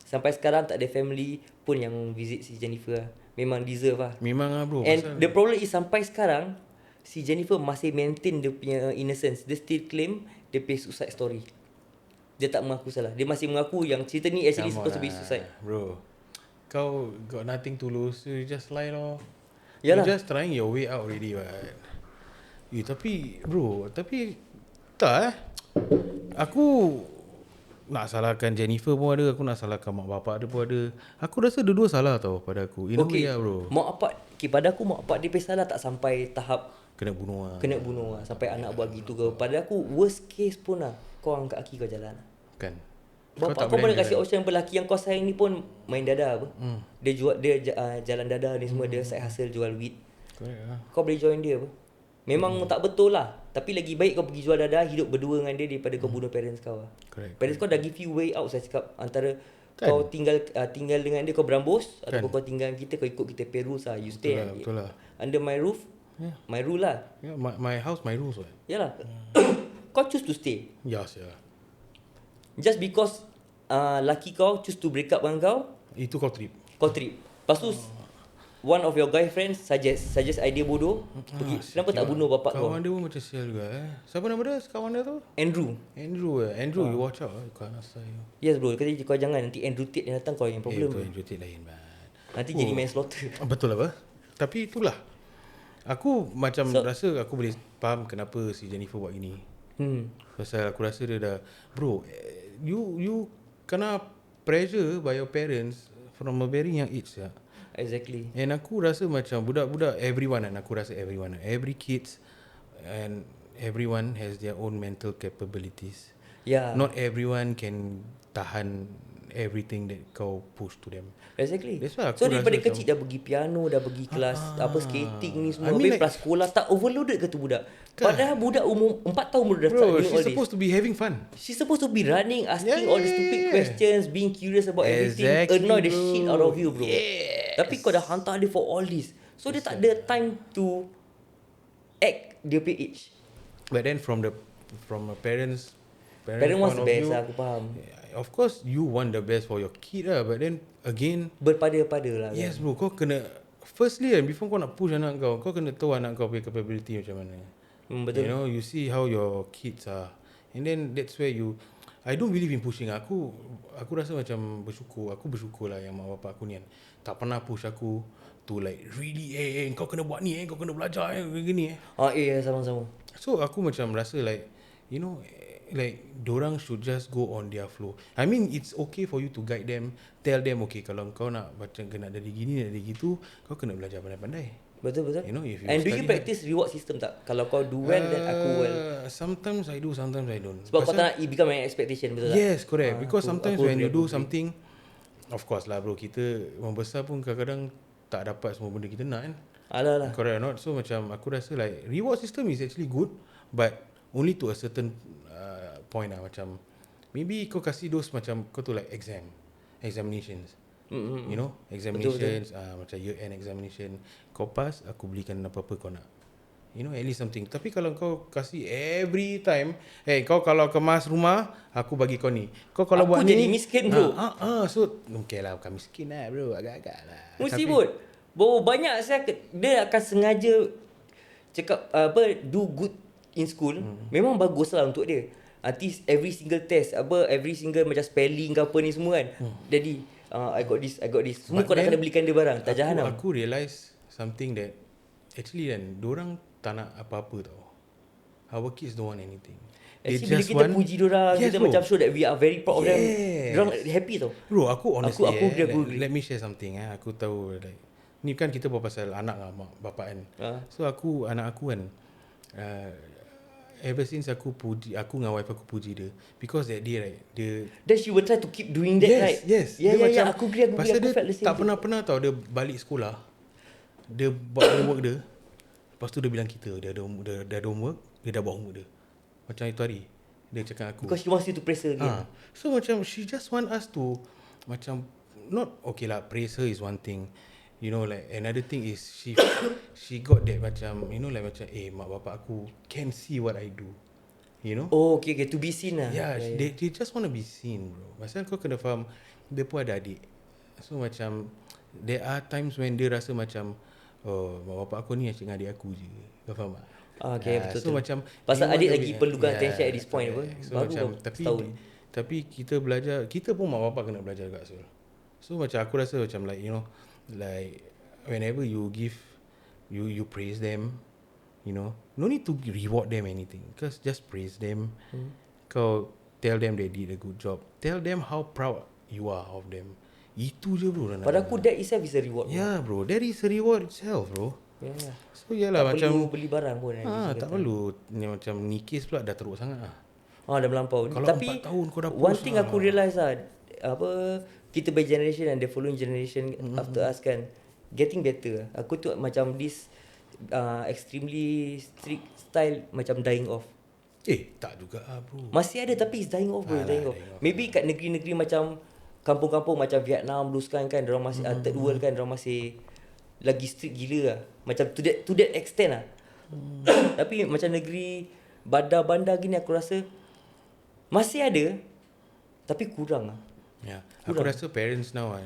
Speaker 2: Sampai sekarang tak ada family pun yang visit si Jennifer lah. Memang deserve lah.
Speaker 1: Memang lah bro.
Speaker 2: And the problem is sampai sekarang si Jennifer masih maintain dia punya innocence. Dia still claim dia punya suicide story. Dia tak mengaku salah. Dia masih mengaku yang cerita ni actually supposed to be suicide.
Speaker 1: Bro, kau got nothing to lose, you just lie lor.
Speaker 2: Yalah.
Speaker 1: You're just trying your way out already right. Tapi bro, tak aku nak salahkan Jennifer pun ada, aku nak salahkan mak bapak dia pun ada. Aku rasa dua-dua salah tau pada aku. In a way lah bro.
Speaker 2: Mak bapak, pada aku mak bapak dia punya salah tak sampai tahap
Speaker 1: Kena bunuh lah.
Speaker 2: kena bunuh lah. Sampai anak buat gitu ke. Pada aku worst case pun lah, kau angkat kaki kau jalan.
Speaker 1: Kan.
Speaker 2: Bapak kau boleh kasih option pelaki yang kau sayang ni pun main dada apa. Dia jual jalan dada ni semua, dia side hustle jual weed.
Speaker 1: Correct lah.
Speaker 2: Kau boleh join dia apa. Memang tak betul lah. Tapi lagi baik kau pergi jual dada, hidup berdua dengan dia daripada kau bunuh parents kau lah.
Speaker 1: Correct.
Speaker 2: Parents kau dah give you way out, saya cakap. Antara kau tinggal dengan dia, kau berambus, ataupun kau tinggal kita, kau ikut kita pay rules lah. You stay
Speaker 1: Betul lah.
Speaker 2: under my roof. My rule lah.
Speaker 1: Yeah, my house, my rules lah.
Speaker 2: Yalah. Kau choose to stay.
Speaker 1: Yes, yeah.
Speaker 2: Just because laki kau choose to break up dengan kau,
Speaker 1: Itu kau trip.
Speaker 2: kau trip. Lepas tu one of your guy friends suggest idea bodoh, pergi kenapa tak bunuh bapak kau?
Speaker 1: Kawan dia pun macam sial juga Siapa nama dia? Kawan dia tu?
Speaker 2: Andrew,
Speaker 1: Andrew you watch out Kau asal you.
Speaker 2: yes bro, kata kau jangan nanti Andrew Tate yang datang kau yang problem bro.
Speaker 1: Andrew Tate lain man.
Speaker 2: Nanti jadi manslaughter.
Speaker 1: Betul apa? Tapi itulah aku macam rasa aku boleh faham kenapa si Jennifer buat gini. Pasal aku rasa dia dah bro, you kena pressure by your parents from a very young age ya.
Speaker 2: Exactly.
Speaker 1: And aku rasa macam budak-budak everyone every kids and everyone has their own mental capabilities.
Speaker 2: Yeah.
Speaker 1: Not everyone can tahan everything that kau push to them.
Speaker 2: Exactly.
Speaker 1: That's why aku
Speaker 2: So daripada
Speaker 1: rasa
Speaker 2: kecil dah pergi piano, dah pergi kelas apa skating ni semua.
Speaker 1: I mean
Speaker 2: Habis plus sekolah tak overloaded ke tu budak? Padahal budak umur 4 tahun baru dah start
Speaker 1: bro,
Speaker 2: doing all
Speaker 1: she's
Speaker 2: this.
Speaker 1: supposed to be having fun.
Speaker 2: She's supposed to be running, asking all the stupid questions, being curious about everything,
Speaker 1: Exactly,
Speaker 2: annoy the
Speaker 1: bro.
Speaker 2: shit out of you, bro.
Speaker 1: Yes.
Speaker 2: Tapi kau dah hantar dia for all this. So dia tak ada time to act dia punya age.
Speaker 1: But then from a parent
Speaker 2: Wants
Speaker 1: point
Speaker 2: the
Speaker 1: of
Speaker 2: best
Speaker 1: view,
Speaker 2: lah, aku faham.
Speaker 1: of course you want the best for your kid lah. But then again,
Speaker 2: Berpada-pada lah kan.
Speaker 1: yes bro, kau kena firstly before kau nak push anak kau kena tahu anak kau punya capability macam mana.
Speaker 2: Betul.
Speaker 1: You know, you see how your kids are, and then that's where I don't believe in pushing. Aku rasa macam Aku bersyukur lah yang mak bapak aku ni kan tak pernah push aku to like really kau kena buat ni kau kena belajar gini
Speaker 2: Sama-sama.
Speaker 1: So aku macam rasa like, you know, like dorang should just go on their flow. I mean it's okay for you to guide them, tell them okay kalau kau nak baca kena dari gini dari gitu, kau kena belajar pandai-pandai.
Speaker 2: Betul.
Speaker 1: You know, if you
Speaker 2: And do you practice reward system tak? Kalau kau do well then aku well.
Speaker 1: Sometimes I do, sometimes I don't.
Speaker 2: Sebab kau tak nak it become an expectation, betul tak?
Speaker 1: Yes, correct. Because sometimes when you do
Speaker 2: agree.
Speaker 1: something, of course lah bro, kita membesar pun kadang-kadang tak dapat semua benda kita nak kan.
Speaker 2: Alah.
Speaker 1: Correct or not? So macam aku rasa like reward system is actually good, but only to a certain point lah. Macam maybe kau kasih those macam kau tu like examinations. You know, examinations, macam year end examination. Kau pass, aku belikan apa-apa kau nak. You know, at least something. Tapi kalau kau kasih every time, kau kalau kemas rumah, aku bagi kau ni. Kau kalau
Speaker 2: Aku
Speaker 1: buat
Speaker 2: jadi
Speaker 1: ni,
Speaker 2: miskin, bro.
Speaker 1: So okay lah, bukan miskin lah bro, agak-agak lah.
Speaker 2: Musibut. Banyak saya dia akan sengaja cakap do good in school. Memang bagus lah untuk dia. Nanti every single test every single macam spelling ke apa ni semua kan. Jadi I got this. Semua kau nak kena belikan dia barang. Tak jahanam.
Speaker 1: Aku realise something that actually kan, dorang tak nak apa-apa tau. Our kids don't want anything.
Speaker 2: Actually bila kita puji diorang, kita macam show that we are very proud of them. Diorang happy tau.
Speaker 1: Bro, aku honestly
Speaker 2: Let
Speaker 1: me share something. Aku tahu like, ni kan kita buat pasal anak lah, mak bapak kan. So anak aku kan, ever since aku dengan wife aku puji dia, because that day right,
Speaker 2: then she will try to keep doing that, right?
Speaker 1: Yes.
Speaker 2: Yeah, aku agree,
Speaker 1: pasal
Speaker 2: aku
Speaker 1: dia
Speaker 2: felt the same.
Speaker 1: tak pernah tau dia balik sekolah, dia buat homework dia, lepas tu dia bilang kita dia ada homework, dia dah buat homework dia. Macam itu hari dia cakap aku,
Speaker 2: because she wants you to praise her again.
Speaker 1: So macam she just want us to macam not okay lah, praise her is one thing. You know, like another thing is she got that macam, you know, like macam mak bapak aku can see what I do. You know?
Speaker 2: Oh, okay, to be seen lah.
Speaker 1: Yeah. They just want to be seen, bro. Pasal kau kena faham, dia pun ada adik. So macam there are times when dia rasa macam, mak bapak aku ni asyik dengan adik aku je. Kau faham tak?
Speaker 2: Okay, betul.
Speaker 1: So macam
Speaker 2: pasal adik lagi perlukan attention at this point apa.
Speaker 1: So
Speaker 2: baru
Speaker 1: macam tapi kita belajar, kita pun mak bapak kena belajar juga. So macam aku rasa macam like, you know, like whenever you give, you praise them, you know, no need to reward them anything, because just praise them. Kau tell them they did a good job, tell them how proud you are of them. Itu je bro.
Speaker 2: Pada aku that itself is a reward, bro.
Speaker 1: Yeah bro, that is a reward itself bro.
Speaker 2: Yeah.
Speaker 1: So yalah,
Speaker 2: tak
Speaker 1: macam
Speaker 2: perlu beli barang pun
Speaker 1: tak perlu ni, macam nikis pula dah teruk sangat lah.
Speaker 2: Dah melampau.
Speaker 1: Kalau
Speaker 2: Tapi
Speaker 1: 4 tahun kau dah
Speaker 2: one thing aku realise lah, kita by generation and the following generation after us kan, getting better. Aku tu macam this extremely strict style macam dying off.
Speaker 1: Tak juga bro.
Speaker 2: Masih ada tapi it's dying off bro. Dying off. Maybe kat negeri-negeri macam kampung-kampung macam Vietnam dulu sekarang kan, diorang masih third world kan, diorang masih lagi strict gila lah. Macam to that extent lah. Tapi macam negeri bandar-bandar gini aku rasa masih ada tapi kurang lah.
Speaker 1: Aku rasa parents now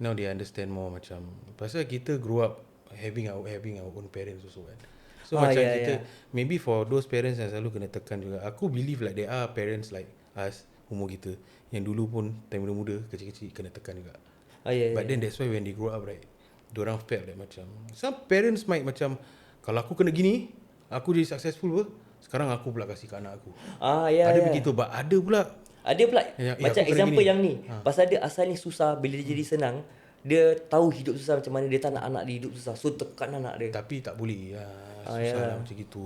Speaker 1: now they understand more macam pasal kita grow up having our own parents also kan. So macam kita maybe for those parents yang selalu kena tekan juga, aku believe like there are parents like us umur kita yang dulu pun time muda-muda kecil-kecil kena tekan juga. But then that's why when they grow up right, diorang felt like macam some parents might macam kalau aku kena gini, aku jadi successful ber, sekarang aku pula kasih ke anak aku. Ada begitu, but ada pula
Speaker 2: macam example yang ni, pasal dia asal ni susah, bila dia jadi senang, dia tahu hidup susah macam mana, dia tak nak anak dia hidup susah, so tekan anak dia.
Speaker 1: Tapi tak boleh susah lah macam gitu.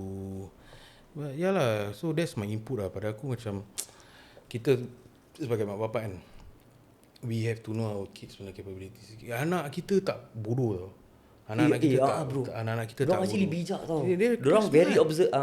Speaker 1: But yalah, so that's my input lah pada aku. Macam kita sebagai mak bapak kan, we have to know our kids punya capabilities. Anak kita tak bodoh tau. Anak-anak kita tak bodoh.
Speaker 2: Diorang actually bijak tau. Diorang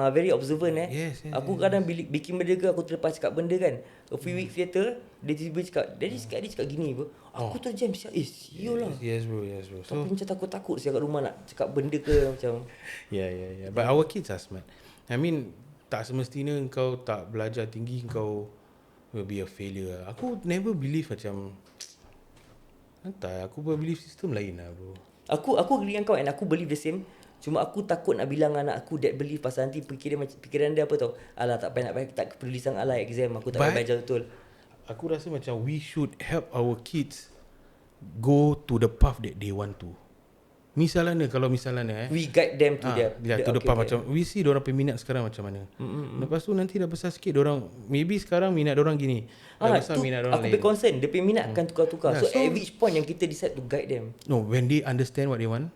Speaker 2: very observant
Speaker 1: Yes.
Speaker 2: Aku kadang bikin benda ke, aku terlepas cakap benda kan, a few weeks later dia tiba-tiba cakap, Daddy cakap gini bro. Aku terjam siap, siul lah.
Speaker 1: Yes bro.
Speaker 2: Tapi macam takut-takut siap kat rumah nak cakap benda ke macam.
Speaker 1: Yeah. But our kids are smart. I mean, tak semestinya kau tak belajar tinggi kau will be a failure. Aku never believe macam, entah, aku believe sistem lain lah bro.
Speaker 2: Aku agree dengan kau, and aku believe the same. Cuma aku takut nak bilang anak aku that belief, pasal nanti fikiran dia apa tau, alah tak payah tak peduli sangat lah exam, aku tak payah belajar betul.
Speaker 1: Aku rasa macam we should help our kids go to the path that they want to. Misalnya
Speaker 2: we guide them to
Speaker 1: the path. Macam we see diorang peminat sekarang macam mana. Lepas tu nanti dah besar sikit diorang, maybe sekarang minat diorang gini, dah besar minat diorang lain.
Speaker 2: Aku be concern dia minat akan tukar-tukar. So at which point yang kita decide to guide them?
Speaker 1: No, when they understand what they want,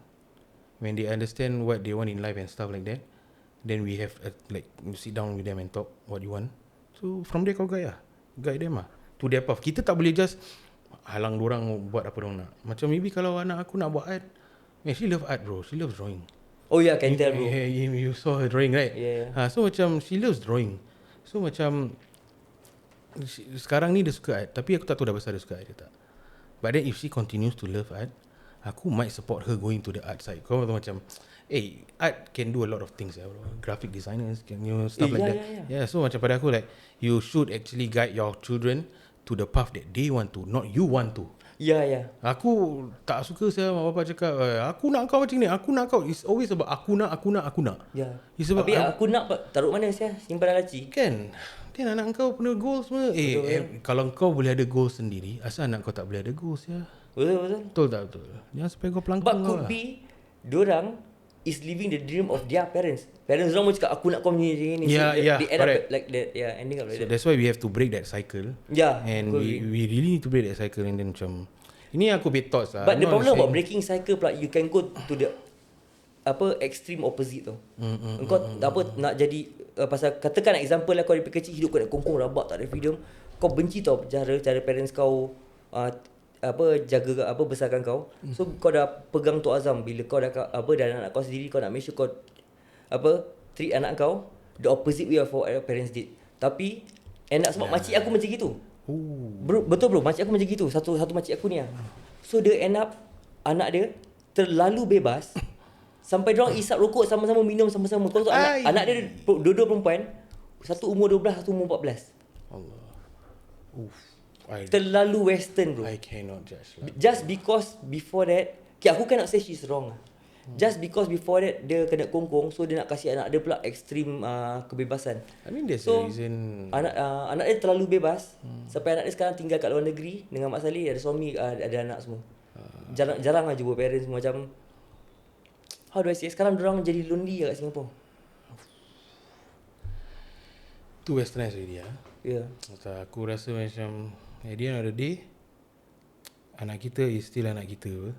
Speaker 1: when they understand what they want in life and stuff like that, then we have like sit down with them and talk what you want. So from there kau guide them to their path. Kita tak boleh just halang diorang buat apa diorang nak. Macam maybe kalau anak aku nak buat art, she love art bro, she loves drawing.
Speaker 2: Oh yeah, can tell bro.
Speaker 1: You saw her drawing right?
Speaker 2: Yeah.
Speaker 1: So macam she loves drawing. So macam sekarang ni dia suka art, tapi aku tak tahu dah besar dia suka art ke tak. But then if she continues to love art, aku might support her going to the art side. Kau tahu macam art can do a lot of things bro. Graphic designers can stuff like that. Yeah, so macam pada aku like you should actually guide your children to the path that they want to, not you want to.
Speaker 2: Ya.
Speaker 1: Aku tak suka saya mak bapak cakap aku nak kau macam ni, aku nak kau. It's always about aku nak.
Speaker 2: Ya.
Speaker 1: Tapi
Speaker 2: aku nak taruh mana saya simpan laci.
Speaker 1: Kan anak kau punya goals semua. Kalau kau boleh ada goals sendiri, asal anak kau tak boleh ada goals ya? Betul tak betul? Jangan sampai kau pelangkang.
Speaker 2: But could be diorang is living the dream of their parents. Parents orang cakap aku nak kau ni.
Speaker 1: Yeah,
Speaker 2: they end up like that. Yeah, ending up like that.
Speaker 1: That's why we have to break that cycle.
Speaker 2: Yeah.
Speaker 1: And we really need to break that cycle. And then macam ini aku bit thoughts lah.
Speaker 2: But the problem about breaking cycle pula, you can go to the extreme opposite tau. Kau nak jadi pasal katakan example lah, kau dari kecil hidup kau nak kongkong rabak, tak ada freedom. Kau benci tau cara parents kau jaga besarkan kau. So kau dah pegang Tok Azam, bila kau dah dah anak kau sendiri, kau nak make sure kau treat anak kau the opposite way of what your parents did. Tapi sebab makcik aku macam gitu. Betul bro, makcik aku macam gitu. Satu makcik aku ni lah. So dia end up anak dia terlalu bebas sampai diorang isap rokok sama-sama, minum sama-sama. Kau tahu anak dia dua-dua perempuan, satu umur 12, satu umur 14.
Speaker 1: Allah.
Speaker 2: Terlalu western bro.
Speaker 1: I cannot judge lah.
Speaker 2: Just because before that, aku cannot say she's wrong lah. Just because before that dia kena kongkong, so dia nak kasih anak dia pula extreme kebebasan.
Speaker 1: I mean there's a reason.
Speaker 2: Anak dia terlalu bebas sampai anak dia sekarang tinggal kat luar negeri dengan Mak Saleh, ada suami, ada anak semua. Jarang lah jumpa parents semua. Macam how do I say, sekarang diorang jadi lonely kat Singapore.
Speaker 1: Too westernized already
Speaker 2: Yeah.
Speaker 1: Aku rasa macam at the end of the day, anak kita is still anak kita.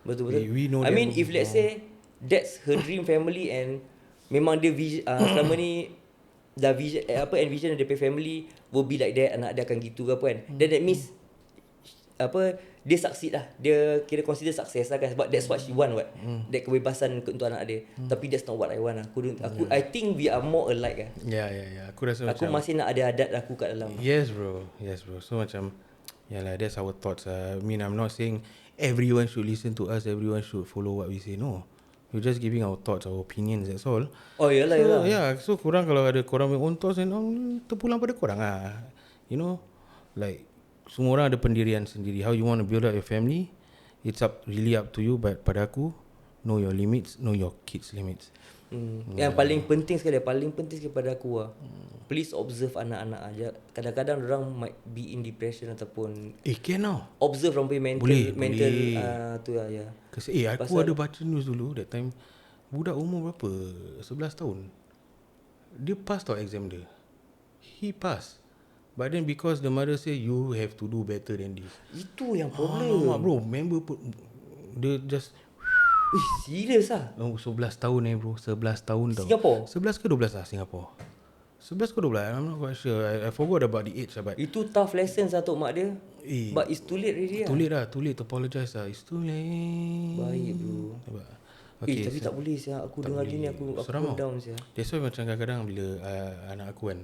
Speaker 2: Betul.
Speaker 1: We know
Speaker 2: I mean if let's say that's her dream family and memang dia selama ni dah envision dia punya family will be like that, anak dia akan gitu ke apa kan, then that means dia succeed lah, dia kira consider success lah kan, sebab that's what she want that kebebasan untuk anak dia. Tapi that's not what I want. I think we are more alike lah.
Speaker 1: Yeah. Aku rasa
Speaker 2: aku masih nak ada adat aku kat dalam.
Speaker 1: Yes bro. So macam yalah, that's our thoughts. I mean I'm not saying everyone should listen to us, everyone should follow what we say. No, we're just giving our thoughts, our opinions, that's all.
Speaker 2: Oh yalah.
Speaker 1: So korang kalau ada korang punya own thoughts, terpulang pada korang lah. You know, like semua orang ada pendirian sendiri. How you want to build up your family it's really up to you. But pada aku, know your limits, know your kids' limits.
Speaker 2: Yang paling penting sekali pada aku lah, please observe anak-anak aja. Kadang-kadang orang might be in depression ataupun
Speaker 1: Can now
Speaker 2: observe orang punya mental tu lah ya.
Speaker 1: Kasi aku ada baca news dulu that time, budak umur berapa, 11 tahun, dia pass tau exam dia. He pass, but then because the mother say you have to do better than this.
Speaker 2: Itu yang problem.
Speaker 1: Bro, member pun dia just
Speaker 2: serius lah.
Speaker 1: 11 tahun bro, 11 tahun tau.
Speaker 2: Singapore?
Speaker 1: 11 ke 12 lah Singapore. 11 ke 12, I'm not quite sure. I forgot about the age lah, but
Speaker 2: itu tough lessons lah untuk mak dia. But it's too late already lah.
Speaker 1: Too late to apologize lah. It's too late.
Speaker 2: Baik bro.
Speaker 1: Okay,
Speaker 2: tapi tak boleh siap. Aku dengar gini aku down siap.
Speaker 1: That's why macam kadang-kadang bila anak aku kan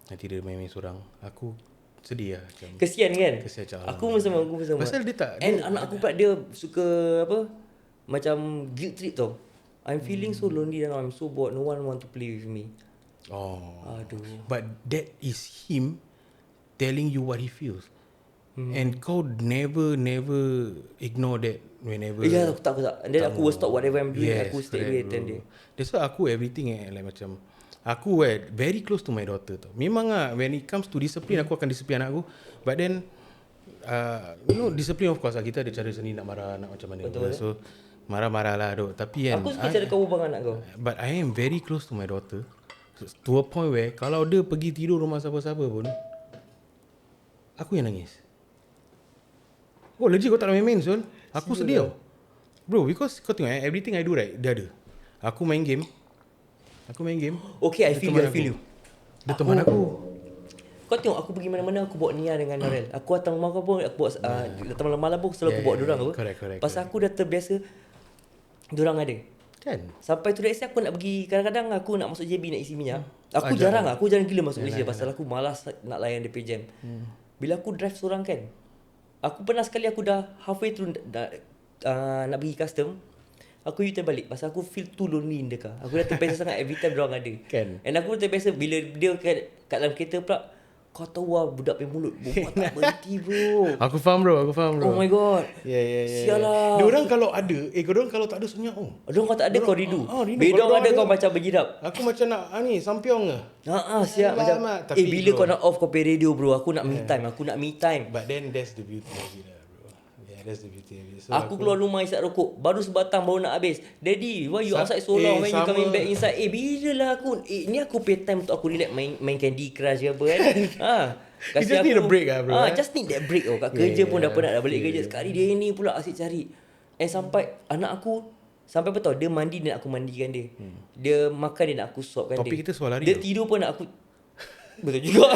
Speaker 1: nanti dia main-main seorang, aku sedih lah macam.
Speaker 2: Kesian kan?
Speaker 1: Kesian
Speaker 2: aku sama.
Speaker 1: Pasal dia tak.
Speaker 2: And anak aku pula dia suka apa? Macam guilt trip tau. I'm feeling so lonely and I'm so bored. No one want to play with me. Aduh.
Speaker 1: But that is him telling you what he feels. And kau never ignore that whenever.
Speaker 2: Ya, aku tak. And then aku will stop whatever I'm doing. Aku stay away attend dia.
Speaker 1: That's why aku everything like macam aku very close to my daughter tau. Memang when it comes to discipline, aku akan disiplin anak aku. But then discipline of course lah, kita ada cara sendiri nak marah nak macam mana.
Speaker 2: Betul.
Speaker 1: So marah-marah lah duk. Tapi kan
Speaker 2: aku suka cara kau berbual anak kau.
Speaker 1: But I am very close to my daughter to a point where kalau dia pergi tidur rumah siapa-siapa pun, aku yang nangis. Legit kau tak nak main-main Sun. Aku sedih tau bro, because kau tengok everything I do right, dia ada. Aku main game.
Speaker 2: Okay, I feel you.
Speaker 1: Dia teman aku.
Speaker 2: Kau tengok aku pergi mana-mana, aku bawa Nia dengan Norel. Aku datang rumah kau pun, aku bawa datang malam-malam pun selalu aku bawa diorang apa.
Speaker 1: Correct.
Speaker 2: Pasal aku dah terbiasa diorang ada.
Speaker 1: Kan?
Speaker 2: Sampai tu next aku nak pergi, kadang-kadang aku nak masuk JB nak isi minyak. Aku jarang gila masuk Malaysia pasal aku malas nak layan DP jam. Bila aku drive seorang kan, aku pernah sekali aku dah halfway through nak pergi custom, aku U-turn balik pasal aku feel too lonely in the car. Aku dah terbiasa sangat every time diorang ada.
Speaker 1: Kan?
Speaker 2: And aku terbiasa bila dia kat dalam kereta pula, kau tahu lah budak punya mulut berbual tak berhenti bro.
Speaker 1: Aku faham bro.
Speaker 2: Oh my god.
Speaker 1: Yeah.
Speaker 2: Sial lah.
Speaker 1: Diorang kalau ada, diorang kalau tak ada senyap
Speaker 2: diorang kalau tak ada kau rindu.
Speaker 1: Bedong
Speaker 2: ada kau macam bergirap.
Speaker 1: Aku macam nak sampiong ke.
Speaker 2: Siap macam.
Speaker 1: Tapi
Speaker 2: bila kau nak off kau pay radio bro, aku nak me time.
Speaker 1: But then that's the beauty of it lah bro. Yeah, that's the beauty of it. So
Speaker 2: aku keluar rumah isap rokok, baru sebatang baru nak habis. Daddy, why you outside so long when you coming back inside? Bila lah aku ni aku pay time untuk aku relax main Candy Crush ke apa kan.
Speaker 1: You just need a break lah bro.
Speaker 2: Just need that break kat kerja pun dah penat dah balik kerja. Sekali dia ni pula asyik cari. Sampai anak aku sampai apa tau, dia mandi dia nak aku mandikan dia. Dia makan dia nak aku suapkan dia.
Speaker 1: Topik kita soal hari
Speaker 2: dia tidur pun nak aku. Betul juga.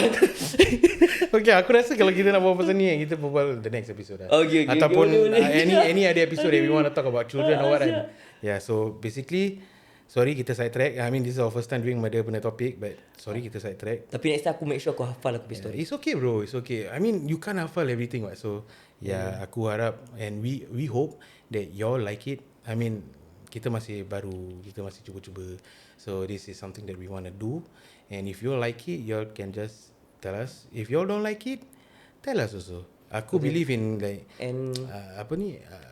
Speaker 1: Okay, aku rasa kalau kita nak berbual pasal ni, kita berbual the next episode lah.
Speaker 2: Okay,
Speaker 1: ataupun any other episode that we want to talk about children or what kan. Yeah, so basically sorry kita sidetrack. I mean this is our first time doing mother punya topic, but sorry kita sidetrack.
Speaker 2: Tapi next time aku make sure aku hafal aku punya story.
Speaker 1: It's okay bro, it's okay. I mean you can't hafal everything what. So aku harap and we hope that you all like it. I mean kita masih baru, kita masih cuba-cuba. So this is something that we want to do. And if you all like it, you all can just tell us. If you all don't like it, tell us also. Aku believe in like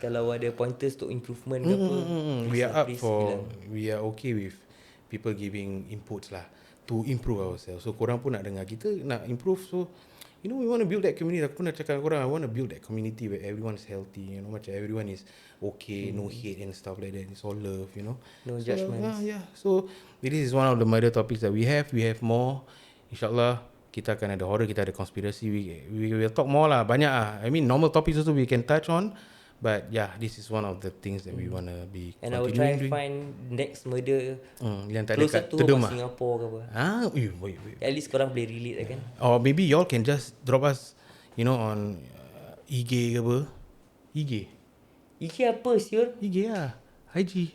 Speaker 2: kalau ada pointers untuk improvement ke apa,
Speaker 1: we are okay with people giving inputs lah to improve ourselves. So korang pun nak dengar kita nak improve. So we want to build that community. Aku pun nak cakap korang, I want to build that community where everyone is healthy, macam everyone is okay, no hate and stuff like that. It's all love,
Speaker 2: no judgments.
Speaker 1: So this is one of the murder topics that we have more. InsyaAllah kita akan ada horror, kita ada conspiracy. We will talk more lah, banyak lah. I mean normal topics also we can touch on. But this is one of the things that we want to be
Speaker 2: and I will try and find next murder
Speaker 1: yang tak ada kat
Speaker 2: Terdum Singapore ke apa.
Speaker 1: Wait.
Speaker 2: At least korang boleh relate kan.
Speaker 1: Or maybe y'all can just drop us on IG ke apa.
Speaker 2: IG apa siul?
Speaker 1: IG lah, IG.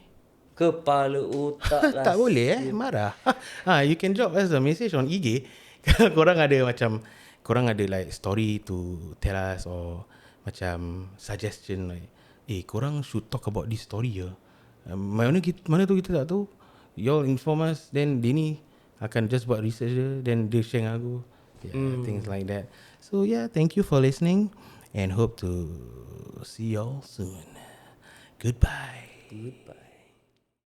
Speaker 2: Kepala otak lah.
Speaker 1: Tak boleh marah. You can drop us a message on IG. Korang ada like story to tell us or macam suggestion like korang should talk about this story mana tu kita tak tahu. Y'all inform us, then Dini akan just buat research dia, then dia share dengan aku. Things like that. So thank you for listening, and hope to see y'all soon. Goodbye.
Speaker 2: Goodbye.